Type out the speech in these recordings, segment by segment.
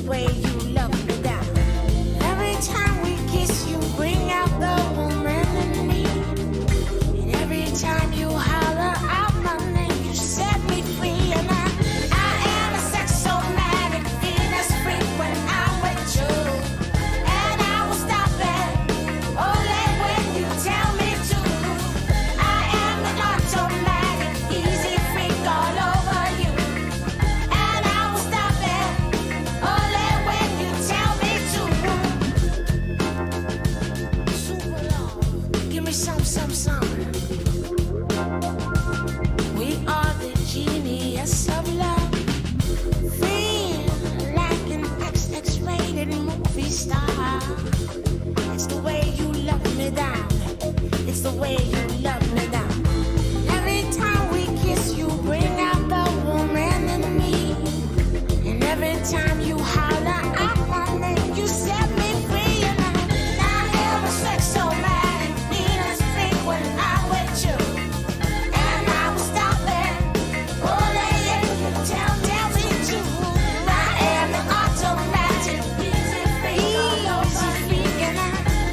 the way you love me down. Every time we kiss, you bring out the woman in me. And every time you holler out my name, you set me free. And I am a sexomatic Venus freak when I'm with you. And I will stop it only when you tell me to. I am an automatic easy freak all over you. And I will stop it only when you tell me to. Super love, give me some. We are the genius of love. Feel like an X-rated movie star. It's the way you love me down. It's the way you love me down. Every time we kiss, you bring out the woman in me. And every time you holler out my name, you set me free. And I am a sexomatic Venus freak when I'm with you. And I will stop it only if you tell me to. I am an automatic easy freak all over you.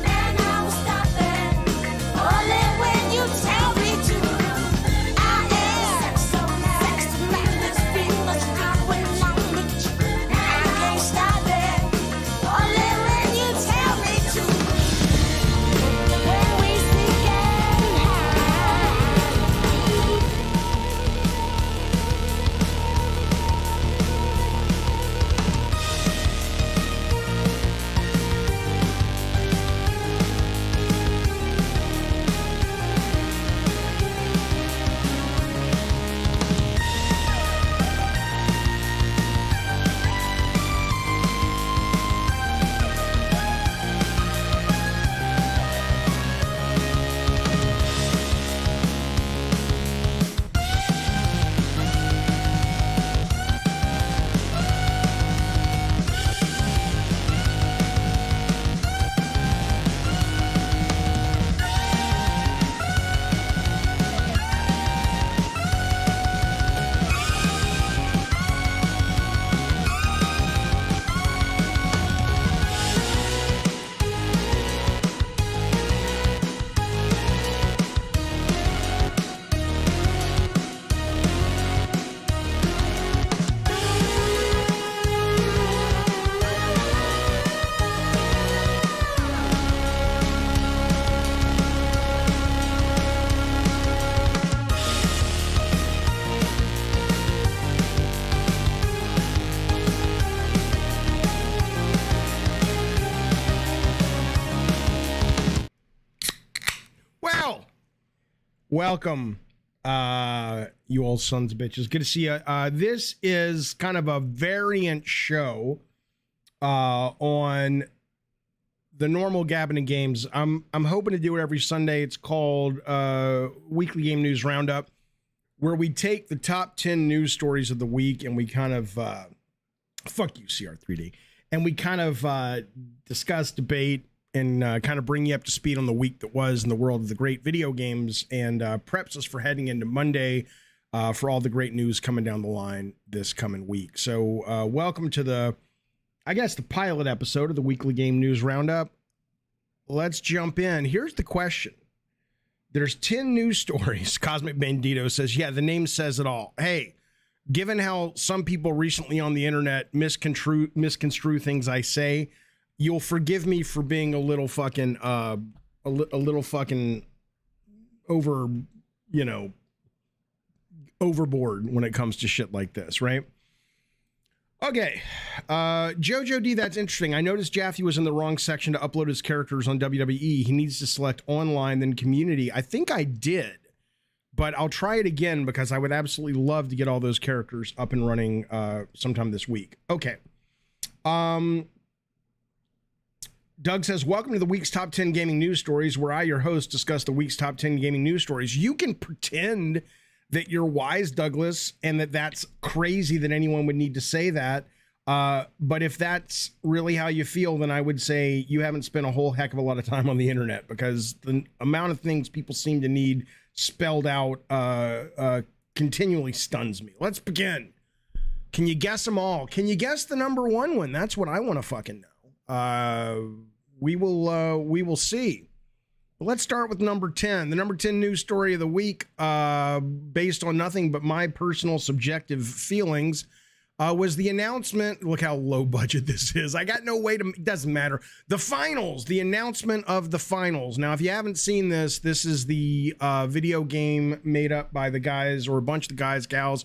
And I will stop it only when you tell me to. I am sexomatic Venus, I belong with you. And I can't stop it only when you tell me to. When we sing Welcome, you old sons of bitches. Good to see you. This is kind of a variant show on the normal Gabbin' and Games. I'm hoping to do it every Sunday. It's called Weekly Game News Roundup, where we take the top 10 news stories of the week and we kind of fuck you, CR3D, and we kind of discuss, debate, and kind of bring you up to speed on the week that was in the world of the great video games, and preps us for heading into Monday for all the great news coming down the line this coming week. So welcome to the pilot episode of the Weekly Game News Roundup. Let's jump in. Here's the question. There's 10 news stories. Cosmic Bandito says, yeah, the name says it all. Hey, given how some people recently on the internet misconstrue things I say, you'll forgive me for being a little fucking overboard when it comes to shit like this, right? Okay, Jojo D, that's interesting. I noticed Jaffe was in the wrong section to upload his characters on WWE. He needs to select online, then community. I think I did, but I'll try it again because I would absolutely love to get all those characters up and running sometime this week. Okay. Doug says, welcome to the week's top 10 gaming news stories, where I, your host, discuss the week's top 10 gaming news stories. You can pretend that you're wise, Douglas, and that's crazy that anyone would need to say that. But if that's really how you feel, then I would say you haven't spent a whole heck of a lot of time on the internet, because the amount of things people seem to need spelled out continually stuns me. Let's begin. Can you guess them all? Can you guess the number one? That's what I want to fucking know. We will see. But let's start with number 10. The number 10 news story of the week, based on nothing but my personal subjective feelings, was the announcement. Look how low budget this is. I got no way to, it doesn't matter. The finals, the announcement of the finals. Now, if you haven't seen this, this is the video game made up by the guys, or a bunch of the guys, gals,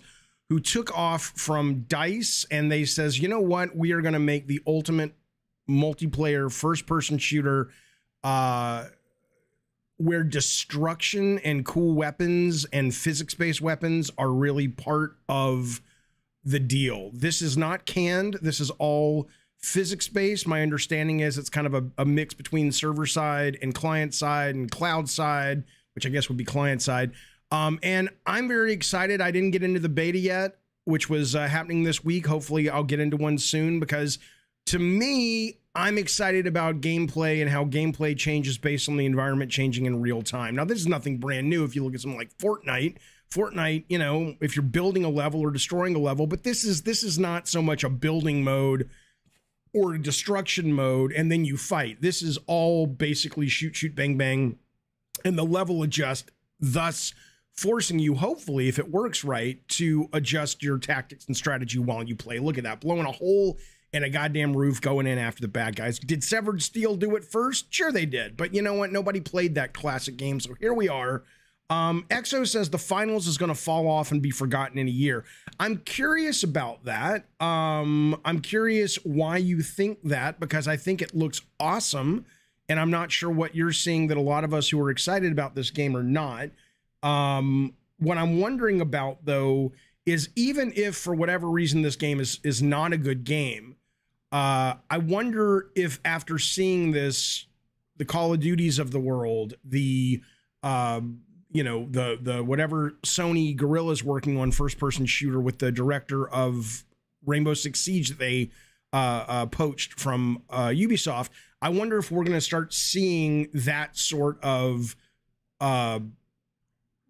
who took off from DICE, and they says, you know what? We are going to make the ultimate multiplayer first-person shooter where destruction and cool weapons and physics-based weapons are really part of the deal. This is not canned. This is all physics-based. My understanding is it's kind of a mix between server side and client side and cloud side, which I guess would be client side. And I'm very excited. I didn't get into the beta yet, which was happening this week. Hopefully I'll get into one soon, because to me, I'm excited about gameplay and how gameplay changes based on the environment changing in real time. Now, this is nothing brand new. If you look at something like Fortnite, you know, if you're building a level or destroying a level, but this is not so much a building mode or a destruction mode and then you fight. This is all basically shoot, bang, bang, and the level adjust, thus forcing you, hopefully, if it works right, to adjust your tactics and strategy while you play. Look at that, blowing a hole in a goddamn roof, going in after the bad guys. Did Severed Steel do it first? Sure they did, but you know what? Nobody played that classic game, so here we are. Exo says the finals is going to fall off and be forgotten in a year. I'm curious about that. I'm curious why you think that, because I think it looks awesome, and I'm not sure what you're seeing that a lot of us who are excited about this game are not. What I'm wondering about, though, is even if for whatever reason this game is not a good game, I wonder if after seeing this, the Call of Duties of the world, the whatever Sony Guerrilla's working on first-person shooter with the director of Rainbow Six Siege that they poached from Ubisoft, I wonder if we're going to start seeing that sort of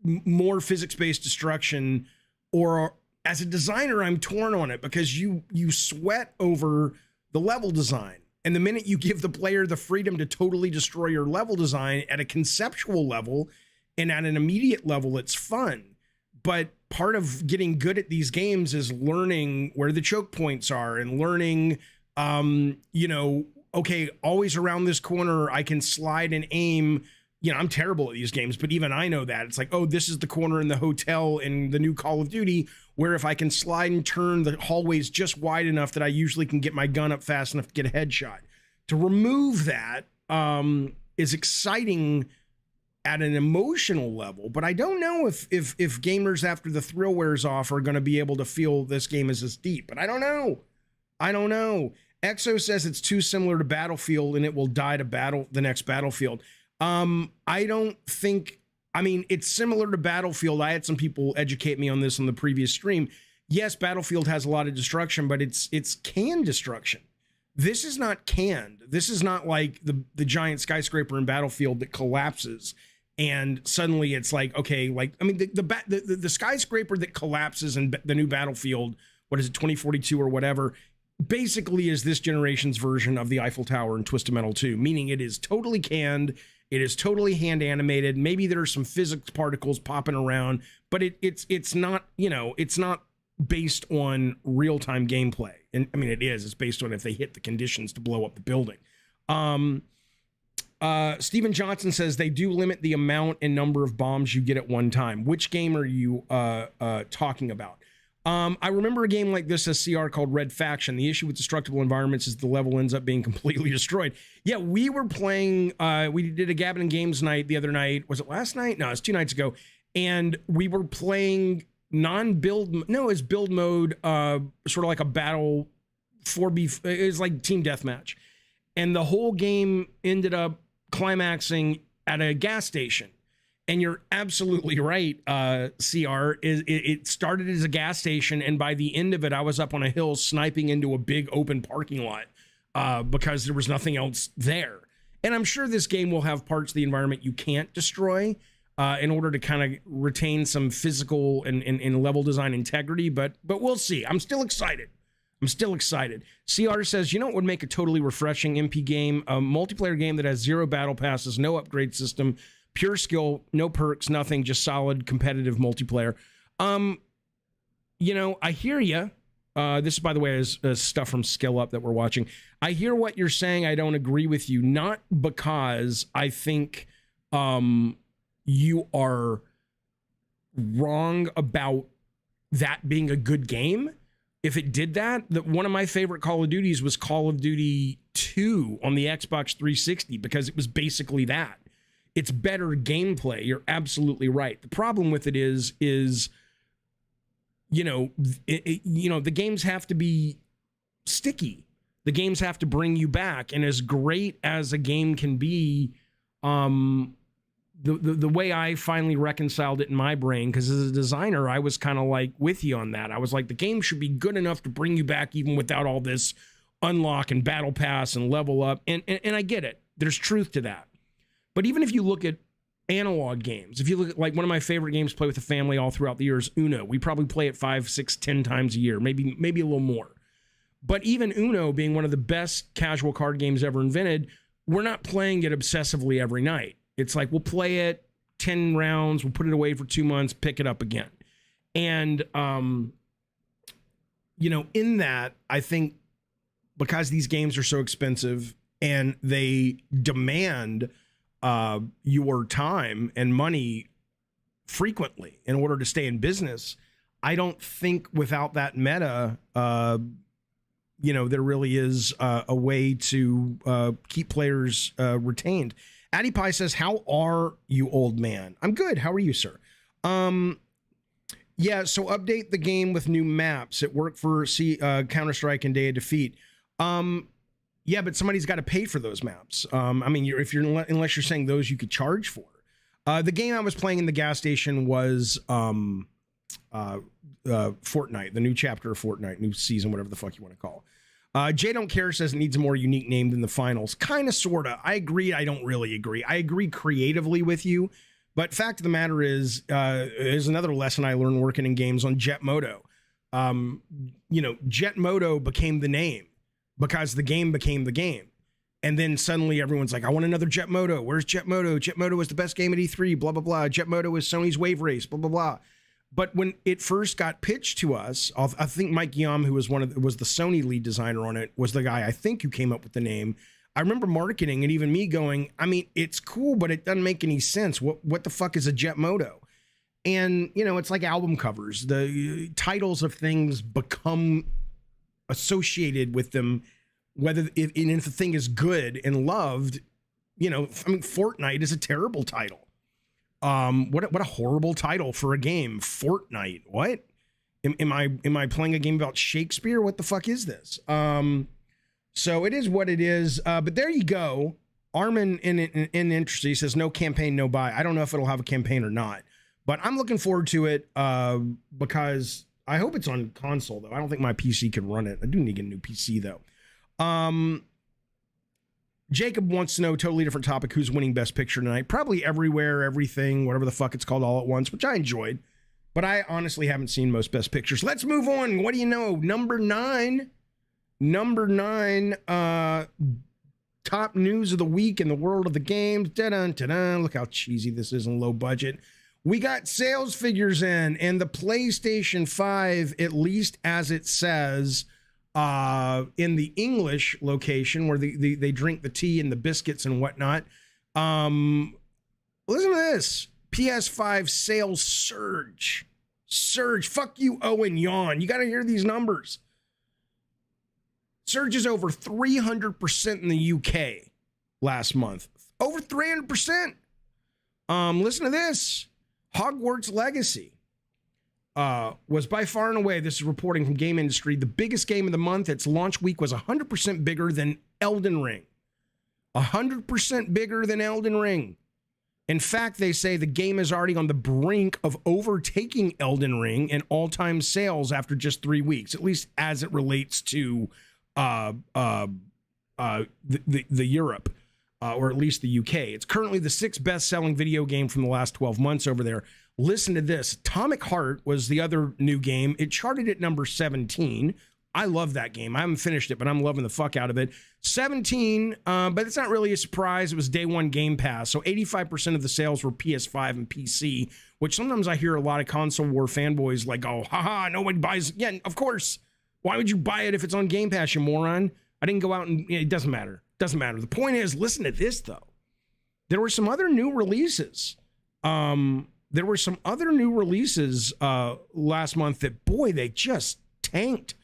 more physics-based destruction. Or as a designer, I'm torn on it, because you sweat over the level design. And the minute you give the player the freedom to totally destroy your level design at a conceptual level and at an immediate level, it's fun. But part of getting good at these games is learning where the choke points are and learning, okay, always around this corner, I can slide and aim. You know, I'm terrible at these games, but even I know that. It's like, oh, this is the corner in the hotel in the new Call of Duty, where if I can slide and turn, the hallway's just wide enough that I usually can get my gun up fast enough to get a headshot. To remove that is exciting at an emotional level, but I don't know if gamers after the thrill wears off are going to be able to feel this game is as deep. But I don't know. Exo says it's too similar to Battlefield and it will die to the next Battlefield. I don't think, I mean, it's similar to Battlefield. I had some people educate me on this on the previous stream. Yes, Battlefield has a lot of destruction, but it's canned destruction. This is not canned. This is not like the giant skyscraper in Battlefield that collapses and suddenly it's like, okay, like, I mean, the skyscraper that collapses in the new Battlefield, what is it, 2042 or whatever, basically is this generation's version of the Eiffel Tower in Twisted Metal 2, meaning it is totally canned. It is totally hand animated. Maybe there are some physics particles popping around, but it's not, it's not based on real-time gameplay. And I mean, it is. It's based on if they hit the conditions to blow up the building. Steven Johnson says they do limit the amount and number of bombs you get at one time. Which game are you talking about? I remember a game like this as CR called Red Faction. The issue with destructible environments is the level ends up being completely destroyed. Yeah, we were playing, we did a Gavin Games night the other night. Was it last night? No, it was 2 nights ago. And we were playing non-build, no, it's build mode, sort of like a battle 4B, it's like team deathmatch. And the whole game ended up climaxing at a gas station. And you're absolutely right, CR. It started as a gas station, and by the end of it, I was up on a hill sniping into a big open parking lot because there was nothing else there. And I'm sure this game will have parts of the environment you can't destroy. in order to kind of retain some physical and level design integrity. But we'll see. I'm still excited. CR says, you know what would make a totally refreshing MP game? A multiplayer game that has 0 battle passes, no upgrade system, pure skill, no perks, nothing, just solid competitive multiplayer. You know, I hear you. This, by the way, is stuff from Skill Up that we're watching. I hear what you're saying. I don't agree with you, not because I think you are wrong about that being a good game. If it did that, one of my favorite Call of Duties was Call of Duty 2 on the Xbox 360 because it was basically that. It's better gameplay. You're absolutely right. The problem with it is you know, the games have to be sticky. The games have to bring you back. And as great as a game can be, the way I finally reconciled it in my brain, because as a designer, I was kind of like with you on that. I was like, the game should be good enough to bring you back even without all this unlock and battle pass and level up. And I get it. There's truth to that. But even if you look at analog games, if you look at like one of my favorite games to play with the family all throughout the years, Uno. We probably play it 5, 6, 10 times a year, maybe a little more. But even Uno being one of the best casual card games ever invented, we're not playing it obsessively every night. It's like we'll play it 10 rounds, we'll put it away for 2 months, pick it up again. And, in that, I think because these games are so expensive and they demand your time and money frequently in order to stay in business, I don't think without that meta, there really is a way to keep players retained. Addy Pie says, how are you, old man? I'm good. How are you, sir? Yeah, so update the game with new maps. It worked for Counter-Strike and Day of Defeat. Yeah, but somebody's got to pay for those maps. Unless you're saying those you could charge for. The game I was playing in the gas station was Fortnite, the new chapter of Fortnite, new season, whatever the fuck you want to call it. Jay Don't Care says it needs a more unique name than the finals. Kind of, sort of. I agree. I don't really agree. I agree creatively with you. But fact of the matter is another lesson I learned working in games on Jet Moto. Jet Moto became the name because the game became the game. And then suddenly everyone's like, I want another Jet Moto. Where's Jet Moto? Jet Moto was the best game at E3, blah, blah, blah. Jet Moto was Sony's Wave Race, blah, blah, blah. But when it first got pitched to us, I think Mike Guillaume, who was was the Sony lead designer on it, was the guy I think who came up with the name. I remember marketing and even me going, it's cool, but it doesn't make any sense. What the fuck is a Jet Moto? And, it's like album covers. The titles of things become associated with them, whether if the thing is good and loved, Fortnite is a terrible title. What a horrible title for a game. Fortnite. What? Am I playing a game about Shakespeare? What the fuck is this? So it is what it is. But there you go. Armin in interest, he says no campaign, no buy. I don't know if it'll have a campaign or not, but I'm looking forward to it because I hope it's on console though. I don't think my PC can run it. I do need to get a new PC though. Jacob wants to know, totally different topic, who's winning Best Picture tonight? Probably Everywhere, Everything, whatever the fuck it's called, all at once, which I enjoyed. But I honestly haven't seen most Best Pictures. Let's move on. What do you know? Number nine, top news of the week in the world of the games. Da-dun, da-dun. Look how cheesy this is and low budget. We got sales figures in, and the PlayStation 5, at least as it says, in the English location where they drink the tea and the biscuits and whatnot. Listen to this. PS5 sales surge. Fuck you, Owen Yawn. You got to hear these numbers. Surge is over 300% in the UK last month. Over 300%. Listen to this. Hogwarts Legacy was by far and away, this is reporting from Game Industry, the biggest game of the month. Its launch week was 100% bigger than Elden Ring. 100% bigger than Elden Ring. In fact, they say the game is already on the brink of overtaking Elden Ring in all-time sales after just 3 weeks, at least as it relates to the Europe. or at least the UK. It's currently the 6th best-selling video game from the last 12 months over there. Listen to this. Atomic Heart was the other new game. It charted at number 17. I love that game. I haven't finished it, but I'm loving the fuck out of it. 17, but it's not really a surprise. It was day one Game Pass. So 85% of the sales were PS5 and PC, which sometimes I hear a lot of console war fanboys like, oh, haha, nobody buys it. Yeah, of course. Why would you buy it if it's on Game Pass, you moron? I didn't go out and, it doesn't matter. Doesn't matter. The point is, listen to this, though. There were some other new releases. Last month that, boy, they just tanked.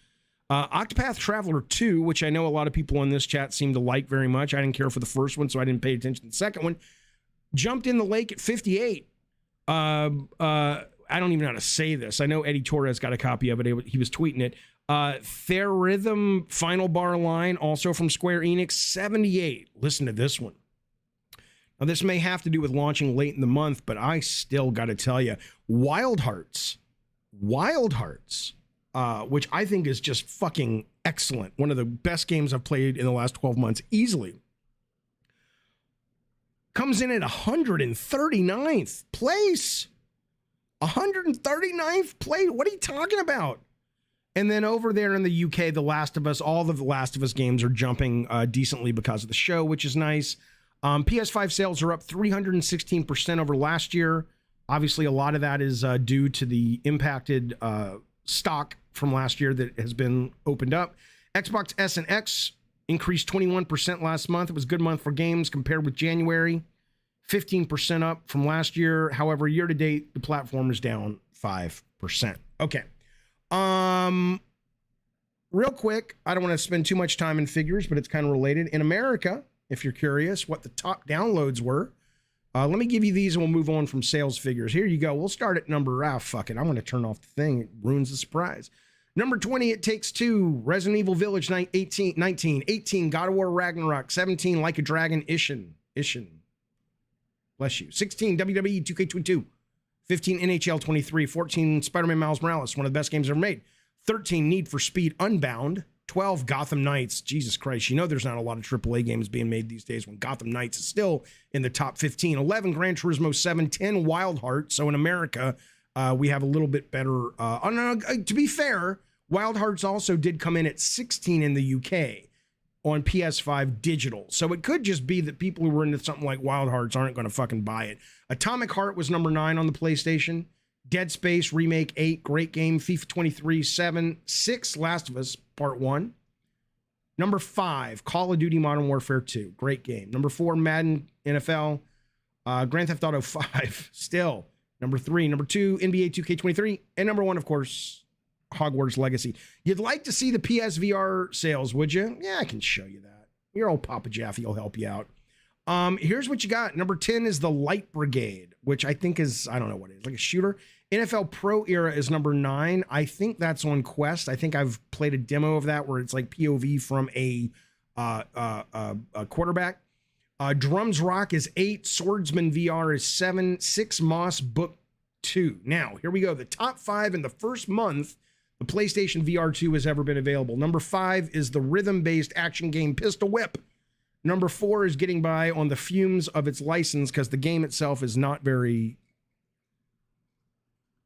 Octopath Traveler 2, which I know a lot of people in this chat seem to like very much. I didn't care for the first one, so I didn't pay attention to the second one. Jumped in the lake at 58. I don't even know how to say this. I know Eddie Torres got a copy of it. He was tweeting it. Theorhythm Final Bar Line, also from Square Enix, 78. Listen to this one. Now, this may have to do with launching late in the month, but I still got to tell you, Wild Hearts, which I think is just fucking excellent. One of the best games I've played in the last 12 months, easily. Comes in at 139th place. 139th place. What are you talking about? And then over there in the UK, The Last of Us, all of the Last of Us games are jumping decently because of the show, which is nice. PS5 sales are up 316% over last year. Obviously, a lot of that is due to the impacted stock from last year that has been opened up. Xbox S and X increased 21% last month. It was a good month for games compared with January. 15% up from last year. However, year to date, the platform is down 5%. Okay. Real quick, I don't want to spend too much time in figures, but it's kind of related. In America, if you're curious what the top downloads were, let me give you these and we'll move on from sales figures. Here you go. We'll start at number, fuck it. I'm going to turn off the thing. It ruins the surprise. Number 20, It Takes Two. Resident Evil Village, 19. 18, God of War Ragnarok. 17, Like a Dragon, Ishin. Bless you. 16, WWE 2K22. 15, NHL 23. 14, Spider-Man Miles Morales, one of the best games ever made. 13, Need for Speed Unbound. 12, Gotham Knights. Jesus Christ, you know there's not a lot of AAA games being made these days when Gotham Knights is still in the top 15. 11, Gran Turismo 7. 10, Wild Heart. So in America, we have a little bit better. To be fair, Wild Hearts also did come in at 16 in the UK on PS5 digital. So it could just be that people who were into something like Wild Hearts aren't going to fucking buy it. Atomic Heart was number 9 on the PlayStation. Dead Space Remake 8, great game. FIFA 23, 7. 6, Last of Us Part 1. Number 5, Call of Duty Modern Warfare 2, great game. Number 4, Madden NFL. Grand Theft Auto 5, still. Number 3. Number 2, NBA 2K23. And number 1, of course, Hogwarts Legacy. You'd like to see the PSVR sales, would you? Yeah, I can show you that. Your old Papa Jaffe will help you out. Here's what you got. Number 10 is the Light Brigade, which I think is, I don't know what it is, like a shooter. NFL Pro Era is number 9. I think that's on Quest. I think I've played a demo of that where it's like POV from a quarterback. Drums Rock is 8. Swordsman VR is 7. 6, Moss Book 2. Now, here we go. The top 5 in the first month the PlayStation VR 2 has ever been available. Number 5 is the rhythm-based action game Pistol Whip. Number 4 is getting by on the fumes of its license because the game itself is not very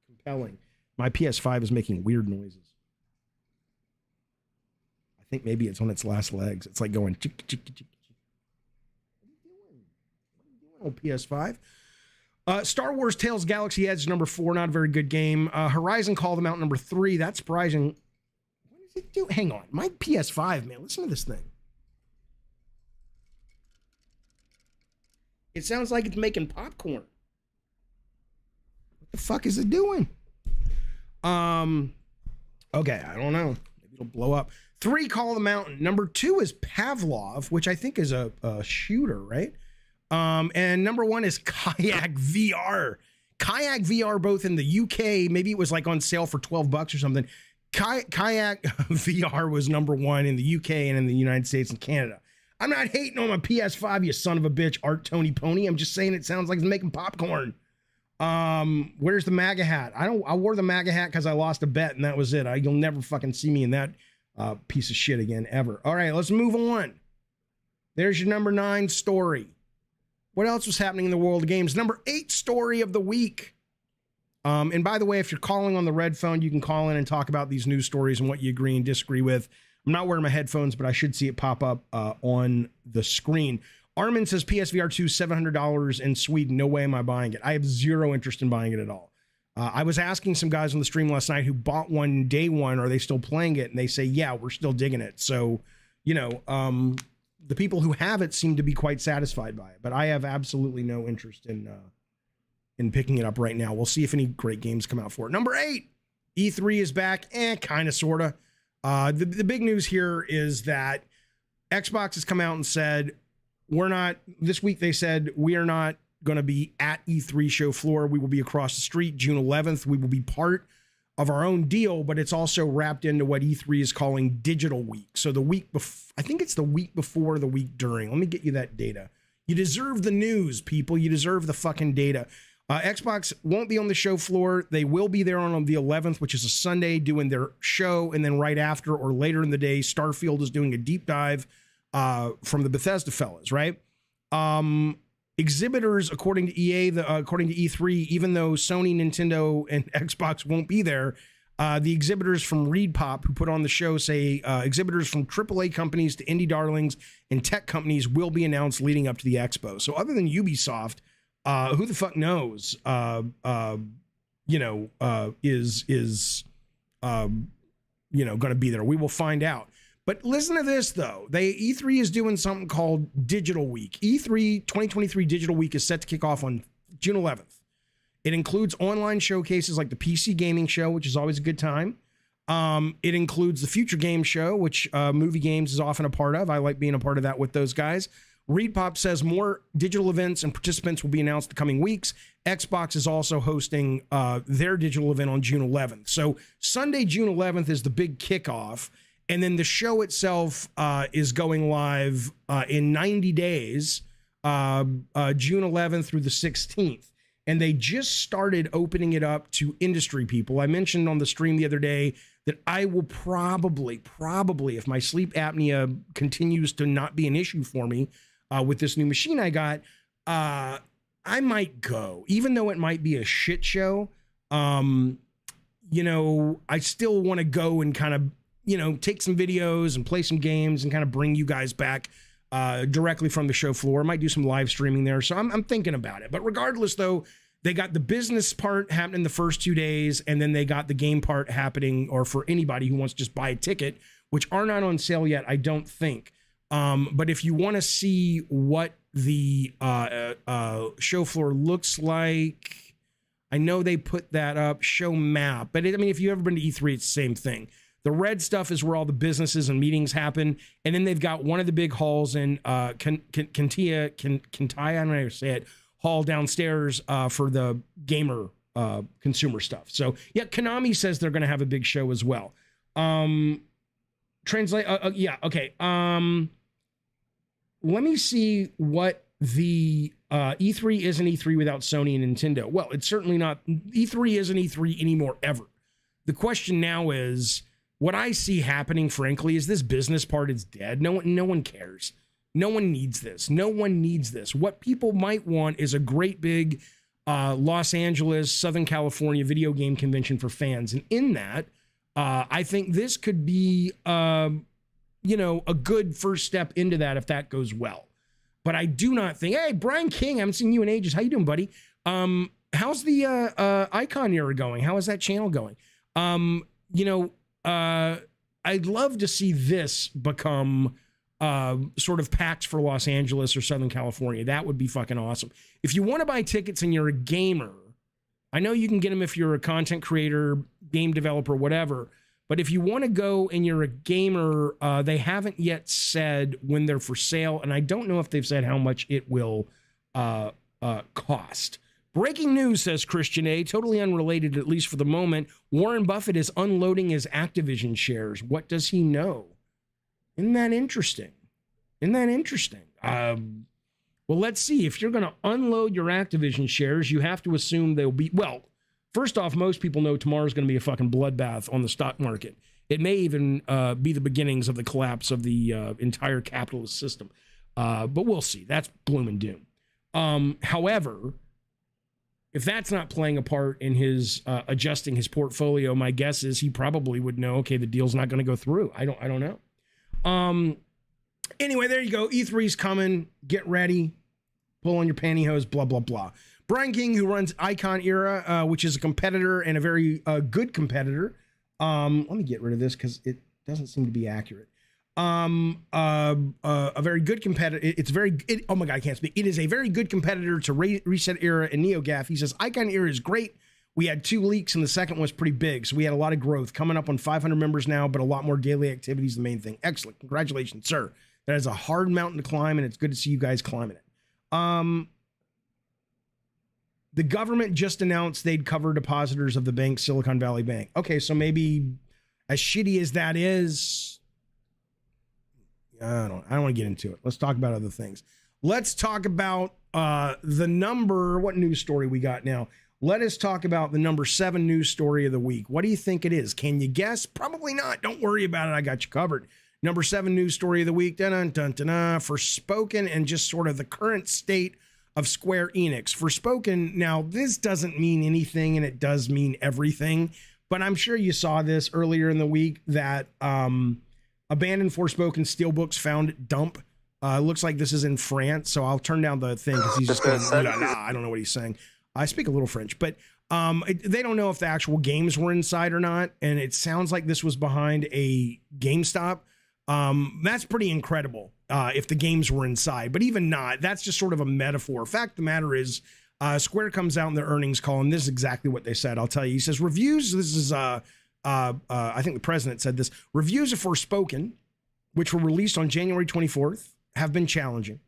compelling. My PS5 is making weird noises. I think maybe it's on its last legs. It's like going chick, chick, chick, chick. What are you doing, PS5? Star Wars Tales Galaxy Edge, number 4, not a very good game. Horizon Call Them Out, number 3. That's surprising. What does it do? Hang on. My PS5, man. Listen to this thing. It sounds like it's making popcorn. What the fuck is it doing? Okay, I don't know. Maybe it'll blow up. 3, Call of the Mountain. Number 2 is Pavlov, which I think is a shooter, right? And number 1 is Kayak VR. Kayak VR, both in the UK, maybe it was like on sale for $12 or something. Kayak VR was number 1 in the UK and in the United States and Canada. I'm not hating on my PS5, you son of a bitch, Art Tony Pony. I'm just saying it sounds like it's making popcorn. Where's the MAGA hat? I wore the MAGA hat because I lost a bet and that was it. You'll never fucking see me in that piece of shit again, ever. All right, let's move on. There's your number 9 story. What else was happening in the world of games? Number 8 story of the week. And by the way, if you're calling on the red phone, you can call in and talk about these news stories and what you agree and disagree with. I'm not wearing my headphones, but I should see it pop up on the screen. Armin says PSVR 2, $700 in Sweden. No way am I buying it. I have zero interest in buying it at all. I was asking some guys on the stream last night who bought one day one, are they still playing it? And they say, yeah, we're still digging it. So, you know, the people who have it seem to be quite satisfied by it, but I have absolutely no interest in picking it up right now. We'll see if any great games come out for it. Number 8, E3 is back. Kind of, sort of. The big news here is that Xbox has come out and said, this week they said, we are not going to be at E3 show floor. We will be across the street June 11th. We will be part of our own deal, but it's also wrapped into what E3 is calling Digital Week. So the week before, I think it's the week before, the week during. Let me get you that data. You deserve the news, people. You deserve the fucking data. Xbox won't be on the show floor. They will be there on the 11th, which is a Sunday, doing their show. And then right after or later in the day, Starfield is doing a deep dive from the Bethesda fellas, right? Exhibitors, according to EA, according to E3, even though Sony, Nintendo, and Xbox won't be there, the exhibitors from ReedPop who put on the show say exhibitors from AAA companies to indie darlings and tech companies will be announced leading up to the expo. So other than Ubisoft, who the fuck knows, is going to be there. We will find out. But listen to this, though. E3 is doing something called Digital Week. E3 2023 Digital Week is set to kick off on June 11th. It includes online showcases like the PC Gaming Show, which is always a good time. It includes the Future Game Show, which Movie Games is often a part of. I like being a part of that with those guys. ReedPop says more digital events and participants will be announced the coming weeks. Xbox is also hosting their digital event on June 11th. So Sunday, June 11th is the big kickoff. And then the show itself is going live in 90 days, June 11th through the 16th. And they just started opening it up to industry people. I mentioned on the stream the other day that I will probably, if my sleep apnea continues to not be an issue for me with this new machine I got, I might go. Even though it might be a shit show, I still want to go and kind of, take some videos and play some games and kind of bring you guys back directly from the show floor. I might do some live streaming there. So I'm thinking about it. But regardless, though, they got the business part happening the first 2 days, and then they got the game part happening, or for anybody who wants to just buy a ticket, which are not on sale yet, I don't think. But if you want to see what the show floor looks like, I know they put that up, show map. But if you've ever been to E3, it's the same thing. The red stuff is where all the businesses and meetings happen. And then they've got one of the big halls in Kintia, I don't know how to say it, hall downstairs for the gamer consumer stuff. So, yeah, Konami says they're going to have a big show as well. Translate. Yeah, okay. Let me see what the E3 isn't E3 without Sony and Nintendo. Well, it's certainly not. E3 isn't E3 anymore, ever. The question now is, what I see happening, frankly, is this business part is dead. No one cares. No one needs this. No one needs this. What people might want is a great big Los Angeles, Southern California video game convention for fans. And in that, I think this could be, a good first step into that if that goes well. But I do not think, hey, Brian King, I haven't seen you in ages. How you doing, buddy? How's the Icon era going? How is that channel going? I'd love to see this become sort of PAX for Los Angeles or Southern California. That would be fucking awesome. If you want to buy tickets and you're a gamer, I know you can get them if you're a content creator, game developer, whatever. But if you want to go and you're a gamer, they haven't yet said when they're for sale. And I don't know if they've said how much it will cost. Breaking news, says Christian A., totally unrelated, at least for the moment. Warren Buffett is unloading his Activision shares. What does he know? Isn't that interesting? Well, let's see. If you're going to unload your Activision shares, you have to assume they'll be, well, first off, most people know tomorrow's going to be a fucking bloodbath on the stock market. It may even be the beginnings of the collapse of the entire capitalist system. But we'll see. That's gloom and doom. However, if that's not playing a part in his adjusting his portfolio, my guess is he probably would know, okay, the deal's not going to go through. I don't know. Anyway, there you go. E3's coming. Get ready. Pull on your pantyhose, blah, blah, blah. Brian King, who runs Icon Era, which is a competitor and a very good competitor. Let me get rid of this because it doesn't seem to be accurate. A very good competitor. Oh my God, I can't speak. It is a very good competitor to Reset Era and NeoGAF. He says, Icon Era is great. We had 2 leaks and the second one was pretty big. So we had a lot of growth coming up on 500 members now, but a lot more daily activities, the main thing. Excellent. Congratulations, sir. That is a hard mountain to climb and it's good to see you guys climbing it. The government just announced they'd cover depositors of the bank, Silicon Valley Bank. Okay, so maybe as shitty as that is, I don't want to get into it. Let's talk about other things. Let's talk about the number, what news story we got now? Let us talk about the number 7 news story of the week. What do you think it is? Can you guess? Probably not. Don't worry about it. I got you covered. Number 7 news story of the week. Forspoken and just sort of the current state of Square Enix. Forspoken, now this doesn't mean anything and it does mean everything, but I'm sure you saw this earlier in the week that abandoned Forspoken steelbooks found at dump. Looks like this is in France, so I'll turn down the thing because he's just going, I don't know what he's saying. I speak a little French, but they don't know if the actual games were inside or not, and it sounds like this was behind a GameStop. That's pretty incredible if the games were inside, but even not, that's just sort of a metaphor. Fact of the matter is, Square comes out in their earnings call, and this is exactly what they said. I'll tell you. He says, reviews, this is, I think the president said this, reviews of Forspoken, which were released on January 24th, have been challenging.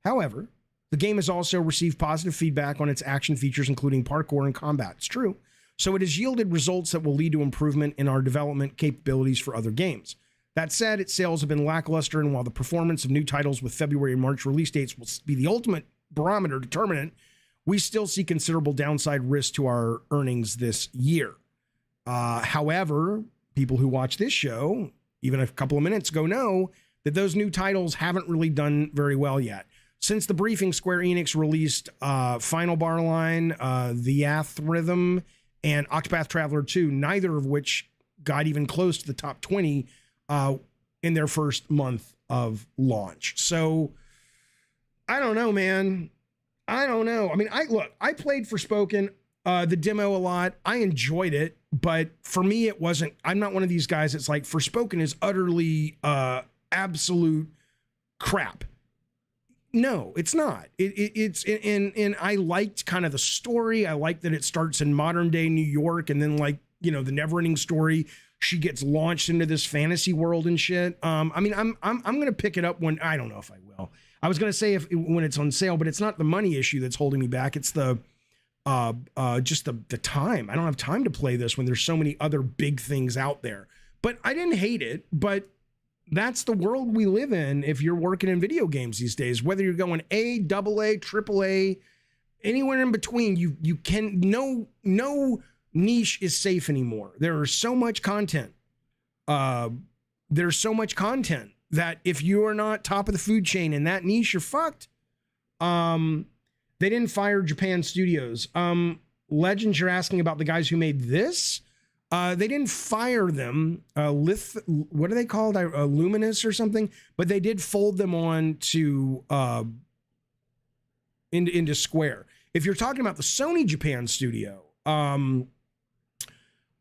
However, the game has also received positive feedback on its action features, including parkour and combat. It's true. So it has yielded results that will lead to improvement in our development capabilities for other games. That said, its sales have been lackluster, and while the performance of new titles with February and March release dates will be the ultimate barometer determinant, we still see considerable downside risk to our earnings this year. However, people who watch this show, even a couple of minutes ago, know that those new titles haven't really done very well yet. Since the briefing, Square Enix released Final Bar Line, The Ath Rhythm, and Octopath Traveler 2, neither of which got even close to the top 20 in their first month of launch. So I don't know, man. I don't know. I mean, I played Forspoken, the demo a lot. I enjoyed it, but for me, it wasn't, I'm not one of these guys that's like, Forspoken is utterly absolute crap. No, it's not. It's and I liked kind of the story. I like that it starts in modern day New York, and then the never-ending story. She gets launched into this fantasy world and shit. I mean, I'm gonna pick it up when, I don't know if I will. I was gonna say when it's on sale, but it's not the money issue that's holding me back. It's the just the time. I don't have time to play this when there's so many other big things out there. But I didn't hate it. But that's the world we live in if you're working in video games these days. Whether you're going A, AA, AAA, anywhere in between, you can no niche is safe anymore. There is so much content. There's so much content that if you are not top of the food chain in that niche, you're fucked. They didn't fire Japan Studios. Legends, you're asking about the guys who made this. They didn't fire them. What are they called? Luminous or something. But they did fold them on to into Square. If you're talking about the Sony Japan studio,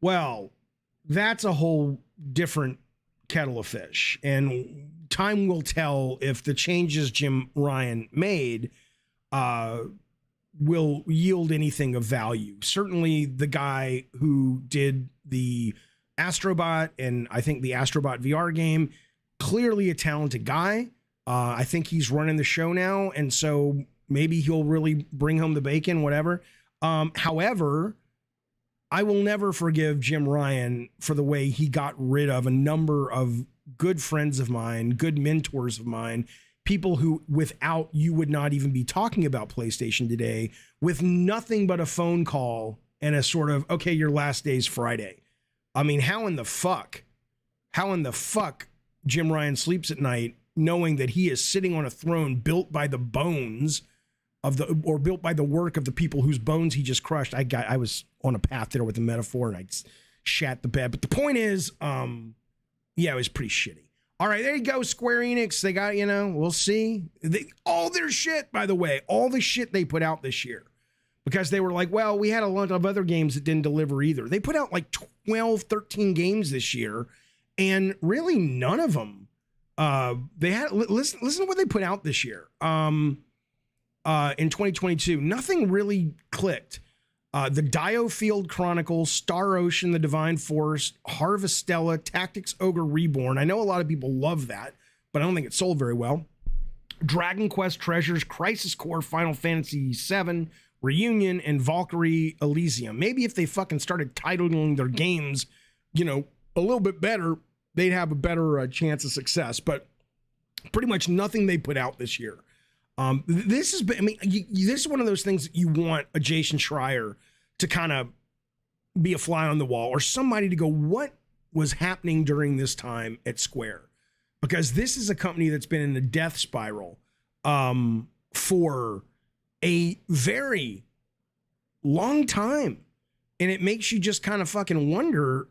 well, that's a whole different kettle of fish. And time will tell if the changes Jim Ryan made will yield anything of value. Certainly the guy who did the Astrobot and I think the Astrobot VR game, clearly a talented guy. I think he's running the show now, and so maybe he'll really bring home the bacon, whatever. However, I will never forgive Jim Ryan for the way he got rid of a number of good friends of mine, good mentors of mine, people who without you would not even be talking about PlayStation today, with nothing but a phone call and a sort of, okay, your last day's Friday. I mean, how in the fuck Jim Ryan sleeps at night, knowing that he is sitting on a throne built by the bones or built by the work of the people whose bones he just crushed. I was on a path there with the metaphor and I just shat the bed. But the point is, it was pretty shitty. All right, there you go, Square Enix. They got, we'll see. All their shit, by the way, all the shit they put out this year. Because they were like, well, we had a lot of other games that didn't deliver either. They put out like 12, 13 games this year. And really none of them, they had, listen to what they put out this year. In 2022, nothing really clicked. The Diofield Chronicles, Star Ocean, The Divine Force, Harvestella, Tactics Ogre Reborn. I know a lot of people love that, but I don't think it sold very well. Dragon Quest Treasures, Crisis Core, Final Fantasy VII, Reunion, and Valkyrie Elysium. Maybe if they fucking started titling their games, a little bit better, they'd have a better chance of success. But pretty much nothing they put out this year. This is one of those things that you want a Jason Schreier to kind of be a fly on the wall, or somebody to go, what was happening during this time at Square? Because this is a company that's been in a death spiral for a very long time. And it makes you just kind of fucking wonder,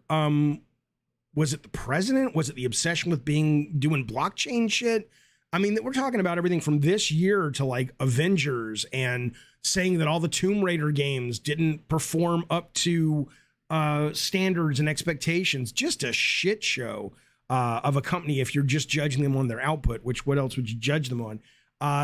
was it the president? Was it the obsession with doing blockchain shit? I mean, we're talking about everything from this year to like Avengers and saying that all the Tomb Raider games didn't perform up to standards and expectations. Just a shit show of a company if you're just judging them on their output, which what else would you judge them on?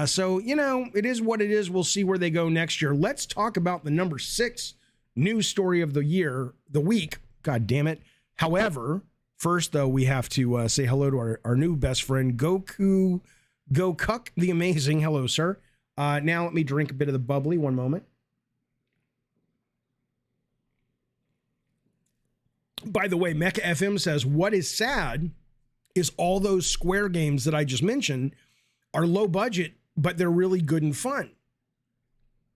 So, it is what it is. We'll see where they go next year. Let's talk about the number 6 news story of the week. God damn it. However, first, though, we have to say hello to our new best friend, Goku the Amazing. Hello, sir. Now let me drink a bit of the bubbly. One moment. By the way, Mecha FM says, what is sad is all those Square games that I just mentioned are low budget, but they're really good and fun.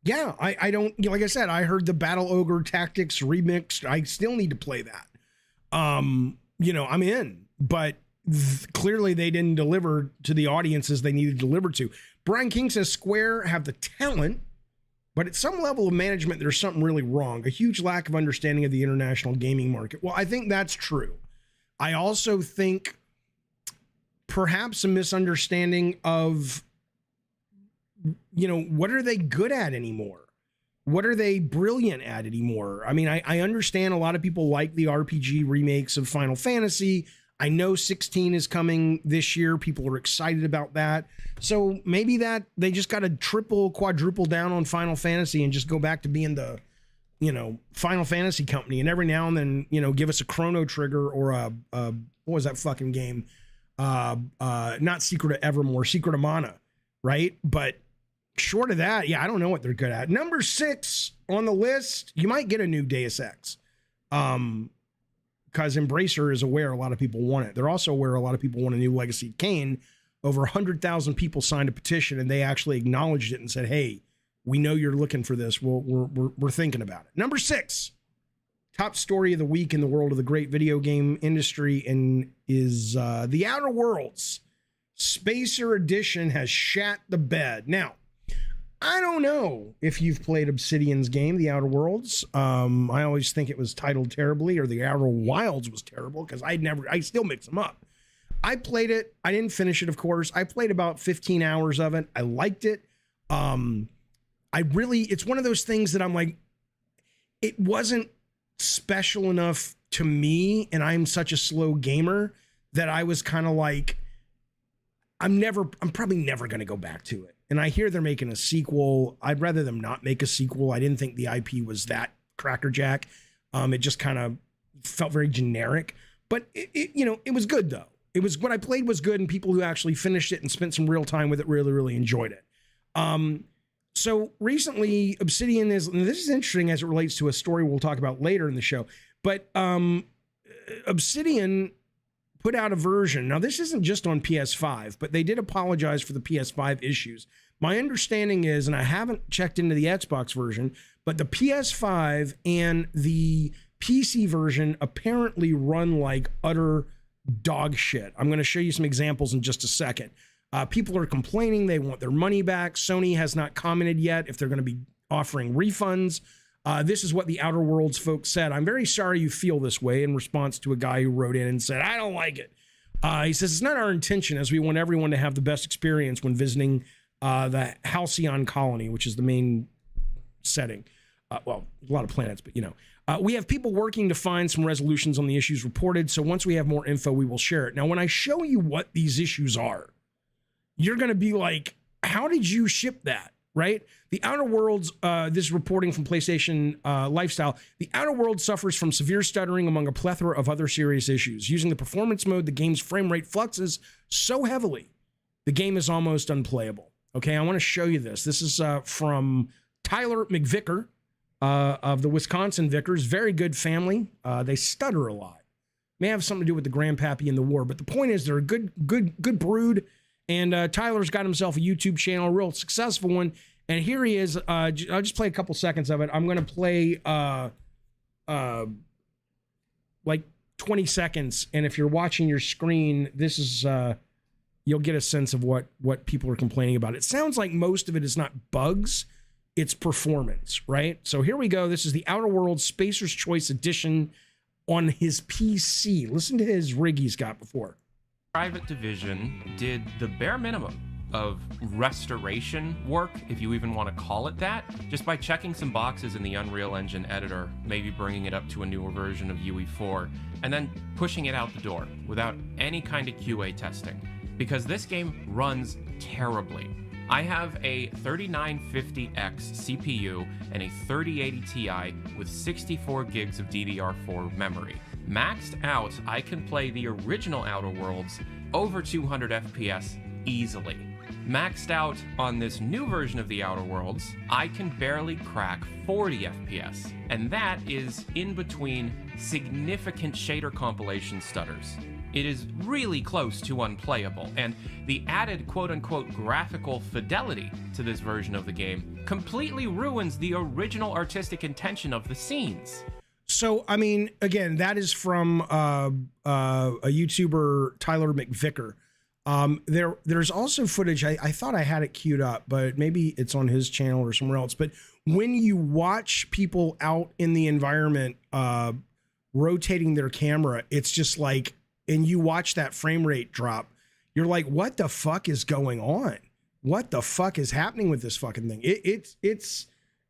Yeah, I don't, like I said, I heard the Battle Ogre Tactics remix. I still need to play that. I'm in, but clearly they didn't deliver to the audiences they needed to deliver to. Brian King says Square have the talent, but at some level of management, there's something really wrong. A huge lack of understanding of the international gaming market. Well, I think that's true. I also think perhaps a misunderstanding of, what are they good at anymore? What are they brilliant at anymore? I mean, I understand a lot of people like the RPG remakes of Final Fantasy. I know 16 is coming this year. People are excited about that. So maybe that they just got to quadruple down on Final Fantasy and just go back to being the, Final Fantasy company. And every now and then, give us a Chrono Trigger or what was that fucking game? Not Secret of Evermore, Secret of Mana, right? But short of that, I don't know what they're good at. Number 6 on the list, you might get a new Deus Ex. Because Embracer is aware a lot of people want it. They're also aware a lot of people want a new Legacy of Kain. Over 100,000 people signed a petition, and they actually acknowledged it and said, hey, we know you're looking for this. We're thinking about it. Number 6, top story of the week in the world of the great video game industry is The Outer Worlds. Spacer Edition has shat the bed. Now, I don't know if you've played Obsidian's game, The Outer Worlds. I always think it was titled terribly, or The Outer Wilds was terrible, because I still mix them up. I played it. I didn't finish it, of course. I played about 15 hours of it. I liked it. It's one of those things that I'm like, it wasn't special enough to me, and I'm such a slow gamer that I was kind of like, I'm probably never going to go back to it. And I hear they're making a sequel. I'd rather them not make a sequel. I didn't think the IP was that crackerjack. It just kind of felt very generic. But it was good though. It was, what I played was good, and people who actually finished it and spent some real time with it really, really enjoyed it. So recently, Obsidian and this is interesting as it relates to a story we'll talk about later in the show. But Obsidian put out a version. Now, this isn't just on PS5, but they did apologize for the PS5 issues. My understanding is, and I haven't checked into the Xbox version, but the PS5 and the PC version apparently run like utter dog shit. I'm going to show you some examples in just a second. People are complaining. They want their money back. Sony has not commented yet if they're going to be offering refunds. This is what the Outer Worlds folks said. I'm very sorry you feel this way, in response to a guy who wrote in and said, I don't like it. He says, it's not our intention, as we want everyone to have the best experience when visiting the Halcyon colony, which is the main setting. Well, a lot of planets, but we have people working to find some resolutions on the issues reported. So once we have more info, we will share it. Now, when I show you what these issues are, you're going to be like, how did you ship that? Right? The Outer Worlds, this is reporting from PlayStation Lifestyle. The Outer Worlds suffers from severe stuttering among a plethora of other serious issues. Using the performance mode, the game's frame rate fluxes so heavily, the game is almost unplayable. Okay, I want to show you this. This is from Tyler McVicker of the Wisconsin Vickers. Very good family. They stutter a lot. May have something to do with the grandpappy in the war, but the point is they're a good brood. And Tyler's got himself a YouTube channel, a real successful one. And here he is. I'll just play a couple seconds of it. I'm going to play like 20 seconds. And if you're watching your screen, this is you'll get a sense of what people are complaining about. It sounds like most of it is not bugs, it's performance, right? So here we go. This is the Outer Worlds Spacer's Choice Edition on his PC. Listen to his rig he's got before. Private Division did the bare minimum of restoration work, if you even want to call it that, just by checking some boxes in the Unreal Engine editor, maybe bringing it up to a newer version of UE4, and then pushing it out the door without any kind of QA testing. Because this game runs terribly. I have a 3950X CPU and a 3080 Ti with 64 gigs of DDR4 memory. Maxed out, I can play the original Outer Worlds over 200 FPS easily. Maxed out on this new version of the Outer Worlds, I can barely crack 40 FPS, and that is in between significant shader compilation stutters. It is really close to unplayable, and the added quote-unquote graphical fidelity to this version of the game completely ruins the original artistic intention of the scenes. So, I mean, again, that is from a YouTuber, Tyler McVicker. There's also footage, I thought I had it queued up, but maybe it's on his channel or somewhere else. But when you watch people out in the environment rotating their camera, it's just like, and you watch that frame rate drop, you're like, what the fuck is going on? What the fuck is happening with this fucking thing?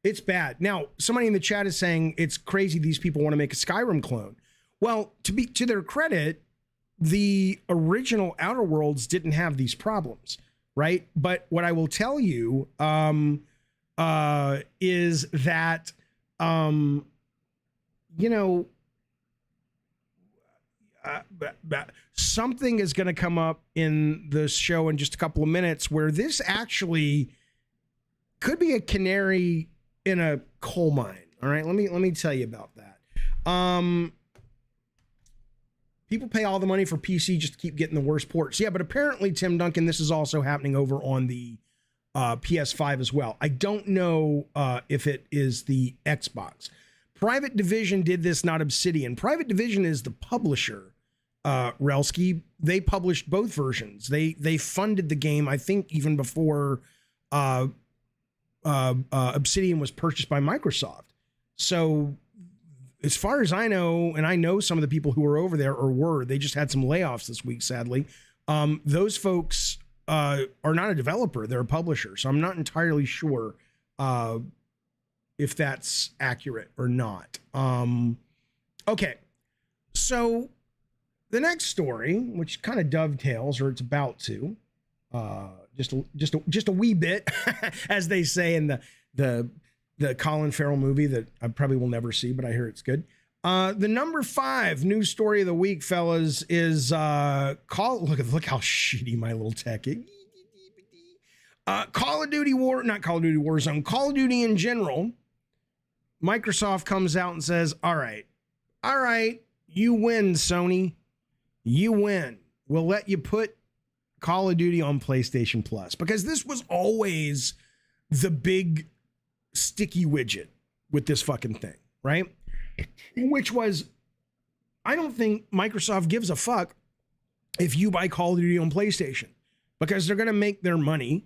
It's bad. Now, somebody in the chat is saying it's crazy these people want to make a Skyrim clone. Well, to their credit, the original Outer Worlds didn't have these problems, right? But what I will tell you is that, something is going to come up in the show in just a couple of minutes where this actually could be a canary in a coal mine. All right, let me tell you about that. People pay all the money for PC just to keep getting the worst ports. Yeah, but apparently, Tim Duncan, this is also happening over on the PS5 as well. I don't know if it is the Xbox. Private Division did this, not Obsidian. Private Division is the publisher, Relski. They published both versions. They funded the game, I think, even before Obsidian was purchased by Microsoft. So as far as I know, and I know some of the people who were over there they just had some layoffs this week, sadly. Those folks are not a developer, they're a publisher. So I'm not entirely sure if that's accurate or not. Okay. So the next story, which kind of dovetails, or it's about to, just a wee bit, as they say in the Colin Farrell movie that I probably will never see, but I hear it's good. The number 5 news story of the week, fellas, is look how shitty my little tech is. Call of Duty Warzone, Call of Duty in general. Microsoft comes out and says, all right, you win, Sony. You win. We'll let you put Call of Duty on PlayStation Plus, because this was always the big sticky widget with this fucking thing, right? Which was, I don't think Microsoft gives a fuck if you buy Call of Duty on PlayStation. because they're going to make their money.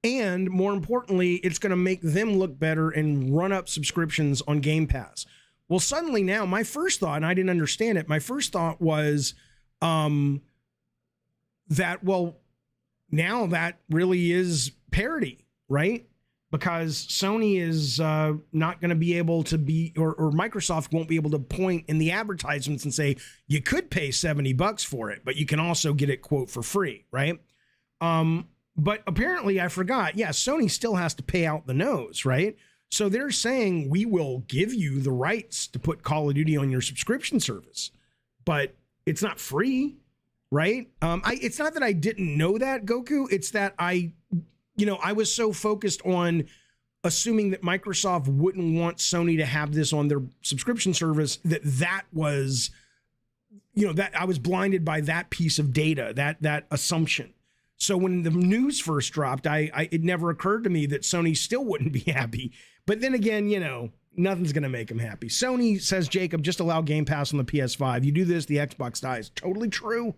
And more importantly, it's going to make them look better and run up subscriptions on Game Pass. Well, suddenly now my first thought, and I didn't understand it, my first thought was that, well, now that really is parity, right? Because Sony is not going to be able to be, or Microsoft won't be able to point in the advertisements and say, you could pay $70 for it, but you can also get it, quote, for free, right? But apparently I forgot. Yeah, Sony still has to pay out the nose, right? So they're saying we will give you the rights to put Call of Duty on your subscription service, but it's not free, right? It's not that I didn't know that, Goku. It's that I was so focused on assuming that Microsoft wouldn't want Sony to have this on their subscription service, that was, that I was blinded by that piece of data, that assumption. So when the news first dropped, it never occurred to me that Sony still wouldn't be happy. But then again, nothing's going to make them happy. Sony says, Jacob, just allow Game Pass on the PS5. You do this, the Xbox dies. Totally true.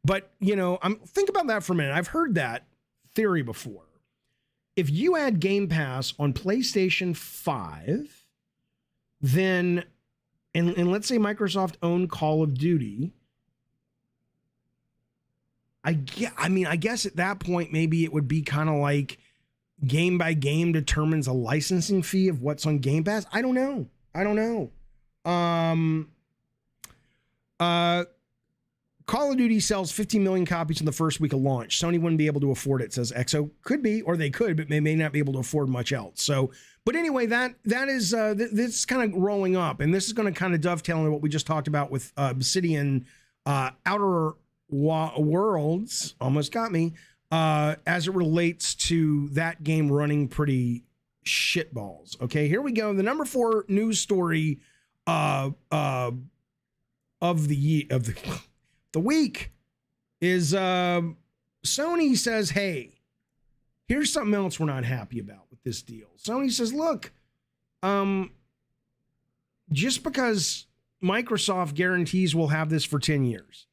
But, think about that for a minute. I've heard that theory before. If you add Game Pass on PlayStation 5, then, and let's say Microsoft owned Call of Duty, I guess at that point, maybe it would be kind of like game by game determines a licensing fee of what's on Game Pass. I don't know. Call of Duty sells 50 million copies in the first week of launch. Sony wouldn't be able to afford it, says EXO. Could be, or they could, but they may not be able to afford much else. So, but anyway, that is this kind of rolling up, and this is going to kind of dovetail into what we just talked about with Obsidian Outer Worlds, almost got me, as it relates to that game running pretty shitballs. Okay, here we go. The number 4 news story of the week is Sony says, hey, here's something else we're not happy about with this deal. Sony says, look, just because Microsoft guarantees we'll have this for 10 years,